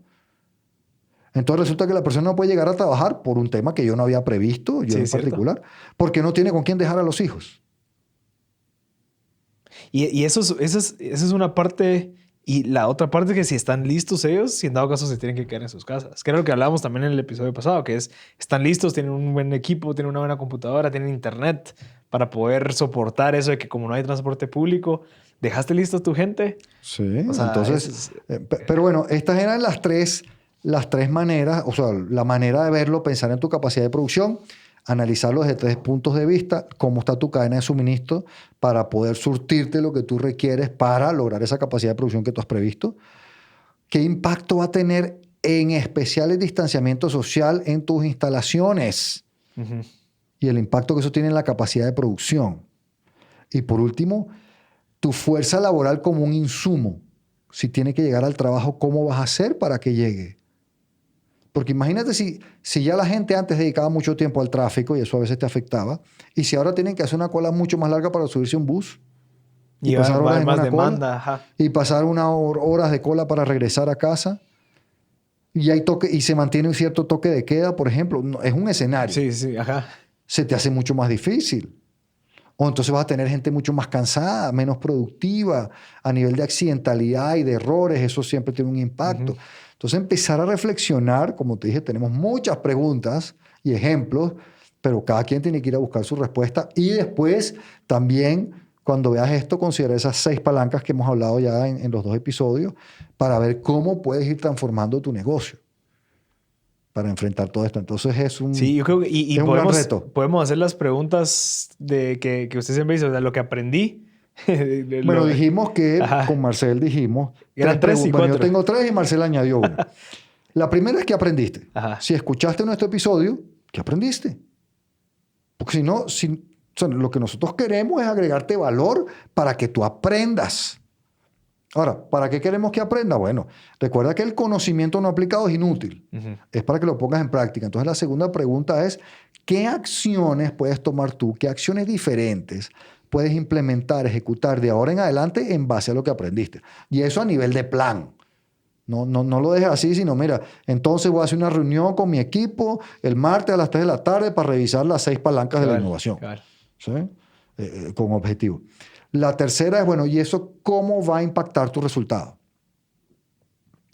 Entonces resulta que la persona no puede llegar a trabajar por un tema que yo no había previsto, yo en particular, porque no tiene con quién dejar a los hijos. Y esa es una parte. Y la otra parte es que si están listos ellos, si en dado caso se tienen que quedar en sus casas. Que era lo que hablábamos también en el episodio pasado, que es, están listos, tienen un buen equipo, tienen una buena computadora, tienen internet para poder soportar eso de que como no hay transporte público, ¿dejaste listo a tu gente? Sí, o sea, entonces... pero bueno, estas eran las tres maneras, o sea, la manera de verlo, pensar en tu capacidad de producción, analizarlo desde 3 puntos de vista, cómo está tu cadena de suministro para poder surtirte lo que tú requieres para lograr esa capacidad de producción que tú has previsto. ¿Qué impacto va a tener en especial el distanciamiento social en tus instalaciones? Y el impacto que eso tiene en la capacidad de producción. Y por último, tu fuerza laboral como un insumo. Si tiene que llegar al trabajo, ¿cómo vas a hacer para que llegue? Porque imagínate si ya la gente antes dedicaba mucho tiempo al tráfico y eso a veces te afectaba, y si ahora tienen que hacer una cola mucho más larga para subirse a un bus y pasar horas en una cola y pasar unas horas de cola para regresar a casa y hay toque y se mantiene un cierto toque de queda, por ejemplo, es un escenario. Sí, ajá. Se te hace mucho más difícil. O entonces vas a tener gente mucho más cansada, menos productiva, a nivel de accidentalidad y de errores, eso siempre tiene un impacto. Entonces empezar a reflexionar, como te dije, tenemos muchas preguntas y ejemplos, pero cada quien tiene que ir a buscar su respuesta y después también, cuando veas esto, considera esas 6 palancas que hemos hablado ya en los 2 episodios para ver cómo puedes ir transformando tu negocio para enfrentar todo esto. Entonces es un, yo creo que, y es un gran reto. Podemos hacer las preguntas de que usted siempre dice, o sea, lo que aprendí. Bueno, dijimos que con Marcel dijimos... Eran 3 y 4. Bueno, yo tengo 3 y Marcel añadió 1. La primera es que aprendiste. Si escuchaste nuestro episodio, ¿qué aprendiste? Porque si no, o sea, lo que nosotros queremos es agregarte valor para que tú aprendas. Ahora, ¿para qué queremos que aprenda? Bueno, recuerda que el conocimiento no aplicado es inútil. Es para que lo pongas en práctica. Entonces, la segunda pregunta es, ¿qué acciones puedes tomar tú? ¿Qué acciones diferentes puedes implementar, ejecutar de ahora en adelante en base a lo que aprendiste? Y eso a nivel de plan. No lo dejes así, sino mira, entonces voy a hacer una reunión con mi equipo el martes a las 3 de la tarde para revisar las 6 palancas de la innovación. ¿Sí? Con objetivo. La tercera es, bueno, ¿y eso cómo va a impactar tu resultado?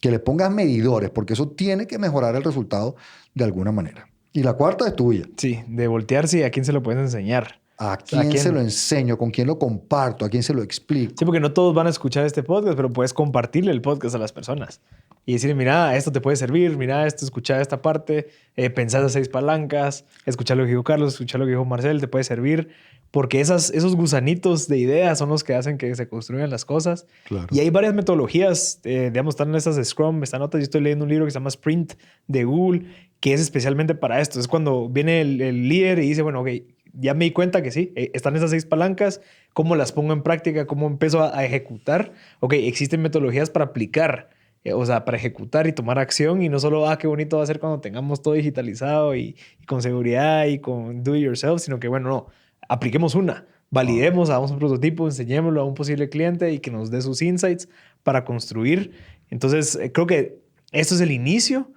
Que le pongas medidores, porque eso tiene que mejorar el resultado de alguna manera. Y la cuarta es tuya. Sí, de voltearse y a quién se lo puedes enseñar. ¿A quién se lo enseño? ¿Con quién lo comparto? ¿A quién se lo explico? Sí, porque no todos van a escuchar este podcast, pero puedes compartirle el podcast a las personas. Y decirle, mira, esto te puede servir, mira esto, escucha esta parte, pensar las 6 palancas, escuchar lo que dijo Carlos, escuchar lo que dijo Marcel, te puede servir. Porque esos gusanitos de ideas son los que hacen que se construyan las cosas. Claro. Y hay varias metodologías, digamos, están estas de Scrum, están otras. Yo estoy leyendo un libro que se llama Sprint de Google, que es especialmente para esto. Es cuando viene el líder y dice, bueno, ok, ya me di cuenta que sí, están esas 6 palancas, ¿cómo las pongo en práctica? ¿Cómo empiezo a ejecutar? Ok, existen metodologías para aplicar, o sea, para ejecutar y tomar acción y no solo, qué bonito va a ser cuando tengamos todo digitalizado y con seguridad y con do it yourself, sino que, bueno, no, apliquemos una, validemos, hagamos un prototipo, enseñémoslo a un posible cliente y que nos dé sus insights para construir. Entonces, creo que esto es el inicio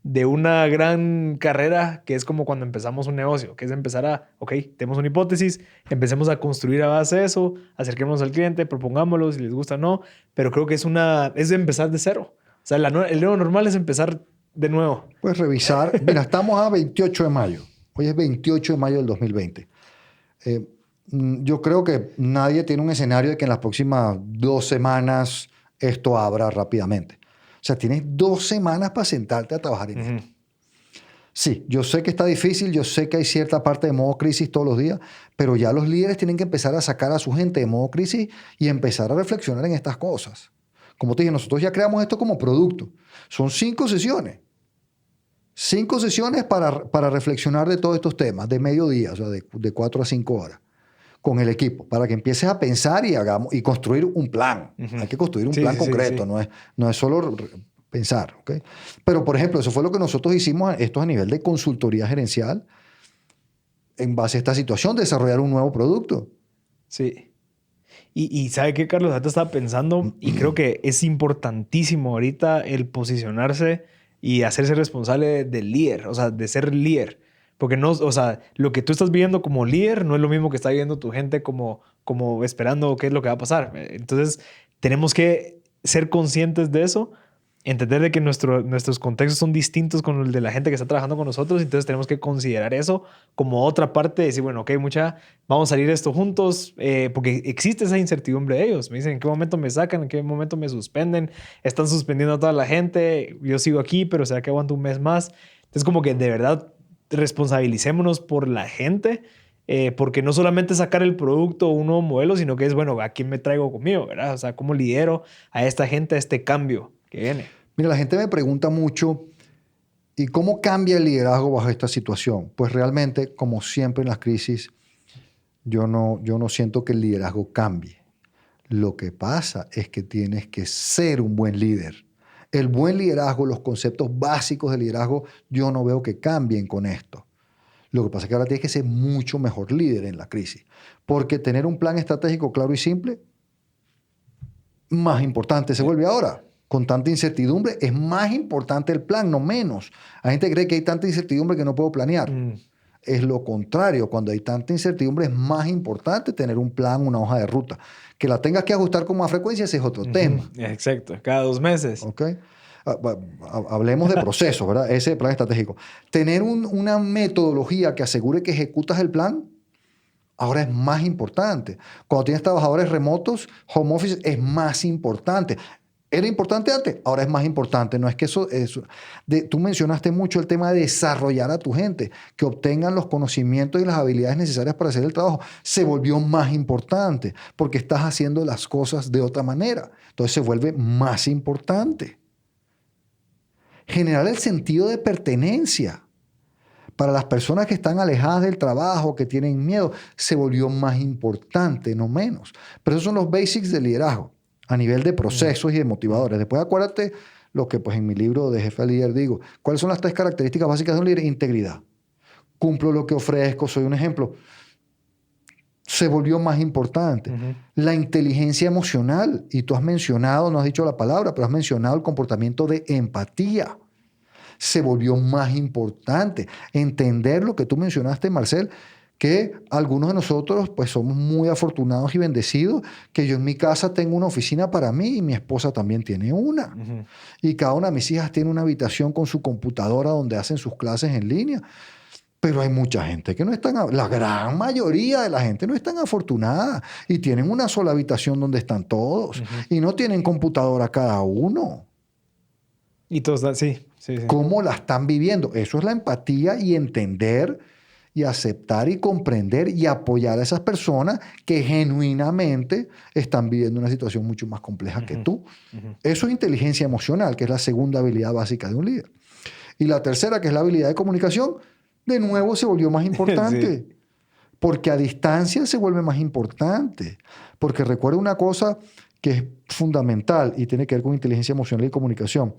de una gran carrera que es como cuando empezamos un negocio, que es empezar ok, tenemos una hipótesis, empecemos a construir a base de eso, acerquémonos al cliente, propongámoslo si les gusta o no, pero creo que es empezar de cero. O sea, el nuevo normal es empezar de nuevo. Pues revisar. Mira, estamos a 28 de mayo. Hoy es 28 de mayo del 2020. Yo creo que nadie tiene un escenario de que en las próximas 2 semanas esto abra rápidamente. O sea, tienes 2 semanas para sentarte a trabajar en esto. Sí, yo sé que está difícil, yo sé que hay cierta parte de modo crisis todos los días, pero ya los líderes tienen que empezar a sacar a su gente de modo crisis y empezar a reflexionar en estas cosas. Como te dije, nosotros ya creamos esto como producto. Son 5 sesiones. 5 sesiones para reflexionar de todos estos temas, de mediodía, o sea, de 4 a 5 horas, con el equipo, para que empieces a pensar y construir un plan. Hay que construir un plan concreto, sí. No es solo pensar. ¿Okay? Pero, por ejemplo, eso fue lo que nosotros hicimos, esto a nivel de consultoría gerencial, en base a esta situación, desarrollar un nuevo producto. Sí. Y ¿sabe qué, Carlos? Ahorita estaba pensando y creo que es importantísimo ahorita el posicionarse y hacerse responsable del líder, o sea, de ser líder. Porque no, o sea, lo que tú estás viendo como líder no es lo mismo que está viendo tu gente como esperando qué es lo que va a pasar. Entonces, tenemos que ser conscientes de eso, entender de que nuestros contextos son distintos con el de la gente que está trabajando con nosotros, entonces tenemos que considerar eso como otra parte de decir, bueno, ok, vamos a salir esto juntos, porque existe esa incertidumbre de ellos. Me dicen, ¿en qué momento me sacan? ¿En qué momento me suspenden? Están suspendiendo a toda la gente, yo sigo aquí, pero ¿será que aguanto un mes más? Entonces, como que de verdad responsabilicémonos por la gente, porque no solamente sacar el producto o un nuevo modelo, sino que es, bueno, ¿a quién me traigo conmigo? ¿Verdad? O sea, ¿cómo lidero a esta gente a este cambio que viene? Mira, la gente me pregunta mucho, ¿y cómo cambia el liderazgo bajo esta situación? Pues realmente, como siempre en las crisis, yo no siento que el liderazgo cambie. Lo que pasa es que tienes que ser un buen líder. El buen liderazgo, los conceptos básicos del liderazgo, yo no veo que cambien con esto. Lo que pasa es que ahora tienes que ser mucho mejor líder en la crisis. Porque tener un plan estratégico claro y simple, más importante se vuelve ahora. Con tanta incertidumbre, es más importante el plan, no menos. La gente cree que hay tanta incertidumbre que no puedo planear. Es lo contrario. Cuando hay tanta incertidumbre, es más importante tener un plan, una hoja de ruta. Que la tengas que ajustar con más frecuencia, ese es otro tema. Exacto. Cada 2 meses. ¿Ok? Hablemos de procesos, ¿verdad? Ese plan estratégico. Tener una metodología que asegure que ejecutas el plan, ahora es más importante. Cuando tienes trabajadores remotos, home office es más importante. ¿Era importante antes? Ahora es más importante. No es que tú mencionaste mucho el tema de desarrollar a tu gente, que obtengan los conocimientos y las habilidades necesarias para hacer el trabajo. Se volvió más importante porque estás haciendo las cosas de otra manera. Entonces se vuelve más importante. Generar el sentido de pertenencia para las personas que están alejadas del trabajo, que tienen miedo, se volvió más importante, no menos. Pero esos son los basics del liderazgo a nivel de procesos y de motivadores. Después acuérdate lo que pues en mi libro de Jefe al Líder digo. ¿Cuáles son las 3 características básicas de un líder? Integridad. Cumplo lo que ofrezco, soy un ejemplo. Se volvió más importante. La inteligencia emocional, y tú has mencionado, no has dicho la palabra, pero has mencionado el comportamiento de empatía. Se volvió más importante. Entender lo que tú mencionaste, Marcel, que algunos de nosotros pues somos muy afortunados y bendecidos, que yo en mi casa tengo una oficina para mí y mi esposa también tiene una. Y cada una de mis hijas tiene una habitación con su computadora donde hacen sus clases en línea. Pero hay mucha gente que no es tan... La gran mayoría de la gente no es tan afortunada y tienen una sola habitación donde están todos y no tienen computadora cada uno. Y todos, sí. ¿Cómo la están viviendo? Eso es la empatía y entender y aceptar y comprender y apoyar a esas personas que genuinamente están viviendo una situación mucho más compleja que tú. Eso es inteligencia emocional, que es la segunda habilidad básica de un líder. Y la tercera, que es la habilidad de comunicación, de nuevo se volvió más importante. Sí. Porque a distancia se vuelve más importante. Porque recuerda una cosa que es fundamental y tiene que ver con inteligencia emocional y comunicación.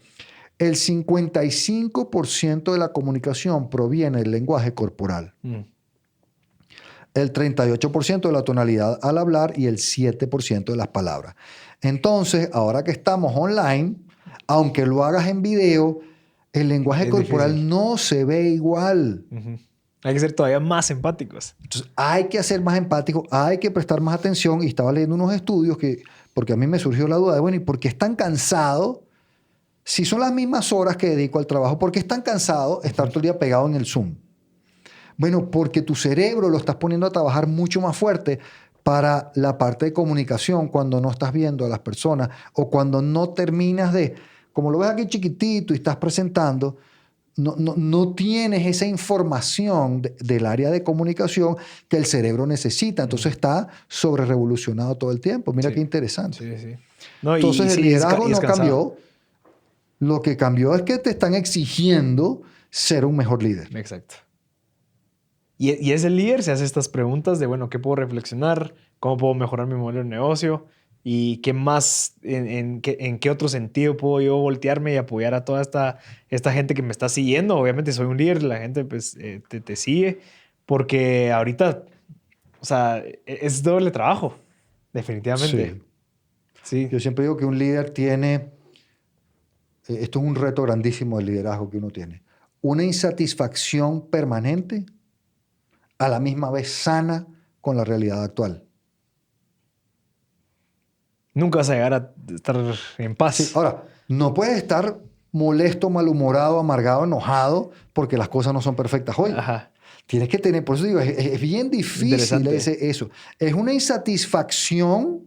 El 55% de la comunicación proviene del lenguaje corporal. El 38% de la tonalidad al hablar y el 7% de las palabras. Entonces, ahora que estamos online, aunque lo hagas en video, El lenguaje Es corporal difícil. no se ve igual. Ujú. Hay que ser todavía más empáticos. Entonces, hay que ser más empático, hay que prestar más atención. Y estaba leyendo unos estudios porque a mí me surgió la duda de, bueno, ¿y por qué es tan cansado? Si son las mismas horas que dedico al trabajo, ¿por qué es tan cansado estar todo el día pegado en el Zoom? Bueno, porque tu cerebro lo estás poniendo a trabajar mucho más fuerte para la parte de comunicación cuando no estás viendo a las personas o cuando no terminas de, como lo ves aquí chiquitito y estás presentando, no tienes esa información del área de comunicación que el cerebro necesita. Entonces está sobre revolucionado todo el tiempo. Mira Sí. qué interesante. Sí, sí. No, Entonces el sí, liderazgo y es no cansado. cambió. Lo que cambió es que te están exigiendo ser un mejor líder. Exacto. Y es el líder, se hace estas preguntas de, bueno, ¿qué puedo reflexionar? ¿Cómo puedo mejorar mi modelo de negocio? ¿Y qué más, en qué otro sentido puedo yo voltearme y apoyar a toda esta gente que me está siguiendo? Obviamente soy un líder, la gente pues te sigue, porque ahorita, o sea, es doble trabajo, definitivamente. Sí. Sí, Yo siempre digo que un líder tiene, esto es un reto grandísimo del liderazgo que uno tiene, una insatisfacción permanente a la misma vez sana con la realidad actual. nunca vas a llegar a estar en Sí, paz. ahora, no puedes estar molesto, malhumorado, amargado, enojado porque las cosas no son perfectas hoy. Ajá, Tienes que tener, por eso digo, es bien difícil interesante. eso. Es una insatisfacción,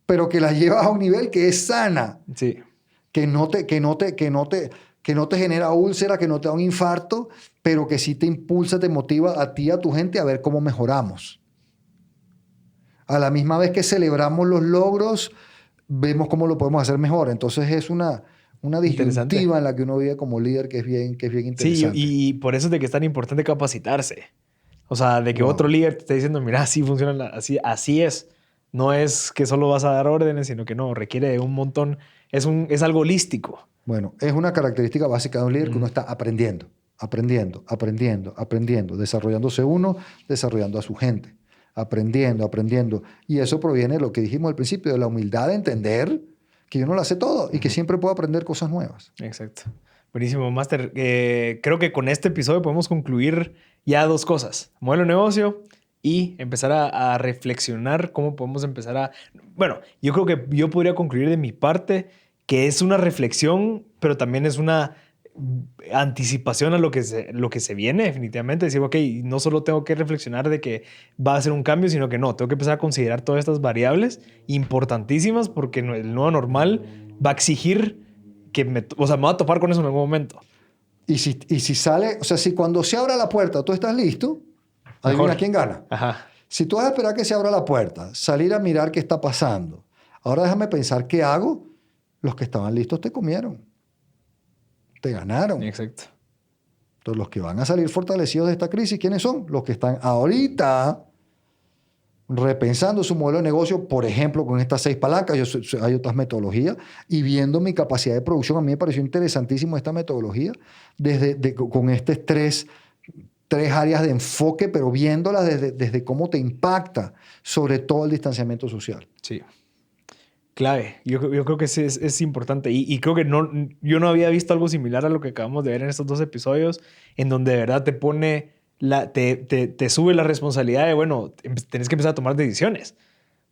pero que la llevas a un nivel que es sana, Sí, que no te genera úlcera, que no te da un infarto, pero que sí te impulsa, te motiva a ti y a tu gente a ver cómo mejoramos. A la misma vez que celebramos los logros, vemos cómo lo podemos hacer mejor. Entonces es una interesante. disyuntiva en la que uno vive como líder que es bien Sí, interesante. y por eso es de que es tan importante capacitarse. O sea, de que otro Wow. líder te esté diciendo, mira, así funciona, así es. No es que solo vas a dar órdenes, sino que no, requiere de un montón. Es algo holístico. Bueno, es una característica básica de un líder que uno Mm, está aprendiendo, aprendiendo, aprendiendo, aprendiendo, desarrollándose uno, desarrollando a su gente, aprendiendo, aprendiendo. Y eso proviene de lo que dijimos al principio, de la humildad de entender que yo no lo hace todo y que ujú. siempre puedo aprender cosas nuevas. Exacto. Buenísimo, Master. Creo que con este episodio podemos concluir ya dos cosas. Modelo de negocio y empezar a reflexionar cómo podemos empezar a... Bueno, yo creo que yo podría concluir de mi parte que es una reflexión, pero también es una anticipación a lo que se viene definitivamente. Decir, ok, no solo tengo que reflexionar de que va a ser un cambio, sino que no, tengo que empezar a considerar todas estas variables importantísimas porque el nuevo normal va a exigir o sea, me voy a topar con eso en algún momento. Y si sale, o sea, si cuando se abra la puerta tú estás listo, Mejor. adivina quién gana. Ajá. Si tú vas a esperar que se abra la puerta, salir a mirar qué está pasando, ahora déjame pensar qué hago, los que estaban listos te comieron, te ganaron. Exacto. Entonces, los que van a salir fortalecidos de esta crisis, ¿quiénes son? Los que están ahorita repensando su modelo de negocio, por ejemplo, con estas 6 palancas, hay otras metodologías, y viendo mi capacidad de producción, a mí me pareció interesantísimo esta metodología, con estas tres áreas de enfoque, pero viéndolas desde cómo te impacta, sobre todo el distanciamiento social. Sí. Clave. Yo creo que sí es importante. Y creo que yo no había visto algo similar a lo que acabamos de ver en estos dos episodios, en donde de verdad te pone, te sube la responsabilidad de, bueno, tenés que empezar a tomar decisiones.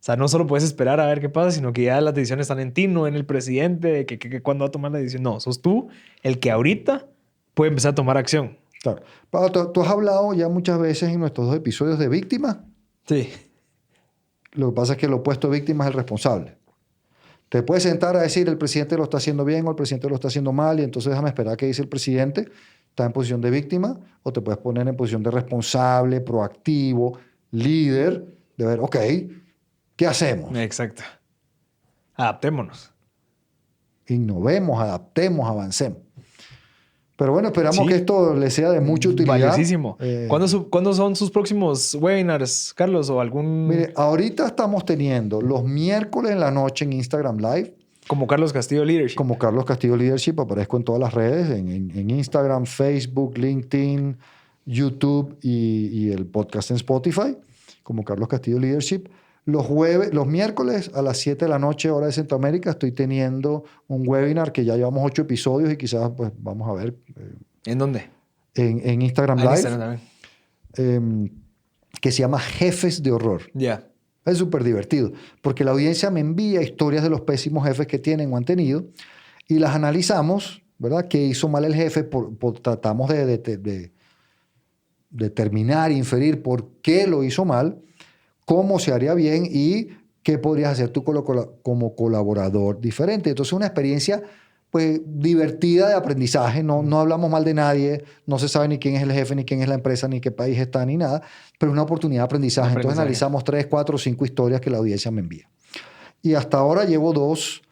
O sea, no solo puedes esperar a ver qué pasa, sino que ya las decisiones están en ti, no en el presidente, de que cuándo va a tomar la decisión. No, sos tú el que ahorita puede empezar a tomar acción. Claro. Pablo, tú has hablado ya muchas veces en nuestros 2 episodios de víctima. Sí. Lo que pasa es que el opuesto de víctima es el responsable. Te puedes sentar a decir el presidente lo está haciendo bien o el presidente lo está haciendo mal y entonces déjame esperar que dice el presidente, está en posición de víctima, o te puedes poner en posición de responsable, proactivo, líder, de ver, ok, ¿qué hacemos? Exacto. Adaptémonos. Innovemos, adaptemos, avancemos. Pero bueno, esperamos que Sí. esto les sea de mucha utilidad. Valiosísimo. ¿Cuándo son sus próximos webinars, Carlos? ¿O algún... Mire, ahorita estamos teniendo los miércoles en la noche en Instagram Live, como Carlos Castillo Leadership? como Carlos Castillo Leadership, aparezco en todas las redes, en Instagram, Facebook, LinkedIn, YouTube y el podcast en Spotify, como Carlos Castillo Leadership. Los miércoles a las 7 de la noche, hora de Centroamérica, estoy teniendo un webinar que ya llevamos 8 episodios y quizás pues vamos a ver. ¿En dónde? En Instagram Live. Instagram también. Que se llama Jefes de Horror. Ya. Es súper divertido, porque la audiencia me envía historias de los pésimos jefes que tienen o han tenido y las analizamos, ¿verdad? ¿Qué hizo mal el jefe? Tratamos de determinar, inferir por qué lo hizo mal, cómo se haría bien y qué podrías hacer tú como colaborador diferente. Entonces, una experiencia pues divertida de aprendizaje. No hablamos mal de nadie, no se sabe ni quién es el jefe, ni quién es la empresa, ni qué país está, ni nada, pero es una oportunidad de aprendizaje. Entonces analizamos 3, 4, 5 historias que la audiencia me envía. Y hasta ahora llevo 2,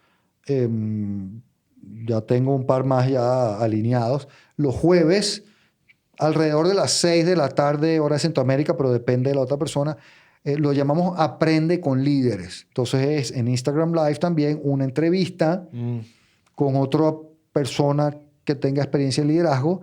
ya tengo un par más ya alineados. Los jueves, alrededor de las 6 de la tarde, hora de Centroamérica, pero depende de la otra persona, lo llamamos Aprende con Líderes. Entonces es en Instagram Live también una entrevista con otra persona que tenga experiencia en liderazgo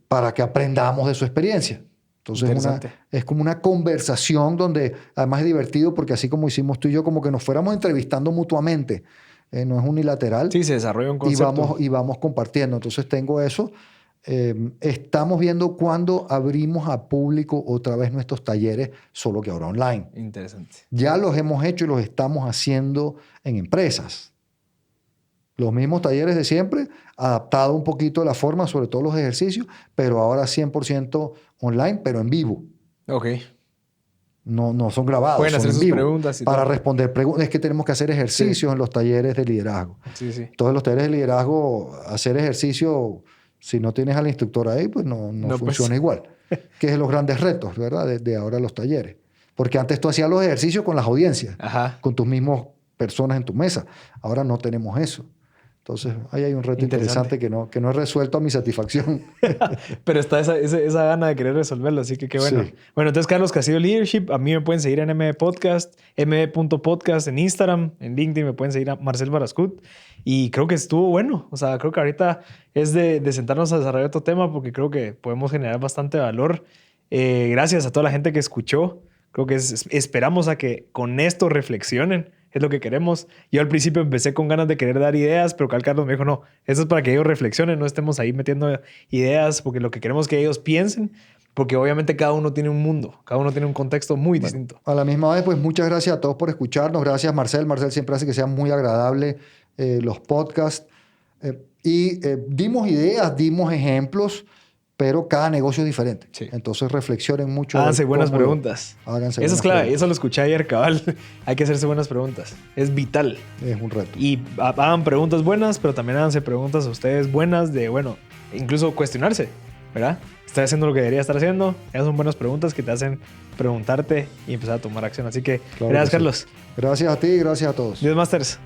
para que aprendamos de su experiencia. Entonces es como una conversación donde además es divertido porque así como hicimos tú y yo, como que nos fuéramos entrevistando mutuamente. No es unilateral. Sí, se desarrolla un concepto. Y vamos compartiendo. Entonces tengo eso. Estamos viendo cuándo abrimos a público otra vez nuestros talleres, solo que ahora online. Interesante. Ya los hemos hecho y los estamos haciendo en empresas. Los mismos talleres de siempre, adaptado un poquito la forma, sobre todo los ejercicios, pero ahora 100% online, pero en vivo. Ok. No son grabados, pueden hacer son en sus vivo, preguntas y para todo. responder preguntas. Es que tenemos que hacer ejercicios en los talleres de liderazgo. Sí. Entonces, los talleres de liderazgo, hacer ejercicio, si no tienes al instructor ahí, pues no funciona pues. igual. Que es de los grandes retos, ¿verdad? De ahora los talleres. Porque antes tú hacías los ejercicios con las audiencias, con tus mismas personas en tu mesa. Ahora no tenemos eso. Entonces, ahí hay un reto interesante que no he resuelto a mi satisfacción. Pero está esa gana de querer resolverlo, así que qué bueno. Sí. Bueno, entonces Carlos Castillo Leadership, a mí me pueden seguir en MBPodcast, mb.podcast en Instagram, en LinkedIn me pueden seguir a Marcel Barascut. Y creo que estuvo bueno. O sea, creo que ahorita es de sentarnos a desarrollar otro tema porque creo que podemos generar bastante valor. Gracias a toda la gente que escuchó. Creo que esperamos a que con esto reflexionen. Es lo que queremos. Yo al principio empecé con ganas de querer dar ideas, pero Carlos me dijo, no, esto es para que ellos reflexionen, no estemos ahí metiendo ideas, porque lo que queremos es que ellos piensen, porque obviamente cada uno tiene un mundo, cada uno tiene un contexto muy distinto. A la misma vez, pues muchas gracias a todos por escucharnos. Gracias, Marcel. Marcel siempre hace que sea muy agradable los podcasts. Dimos ideas, dimos ejemplos, pero cada negocio es diferente. Sí. Entonces reflexionen mucho. Háganse buenas preguntas. Háganse eso buenas es clave. preguntas. Eso lo escuché ayer, cabal. Hay que hacerse buenas preguntas. Es vital. Es un reto. Y hagan preguntas buenas, pero también háganse preguntas a ustedes buenas de, bueno, incluso cuestionarse, ¿verdad? ¿Estoy haciendo lo que debería estar haciendo? Esas son buenas preguntas que te hacen preguntarte y empezar a tomar acción. Así que, Claro gracias, que sí. Carlos. Gracias a ti y gracias a todos. Dios Masters.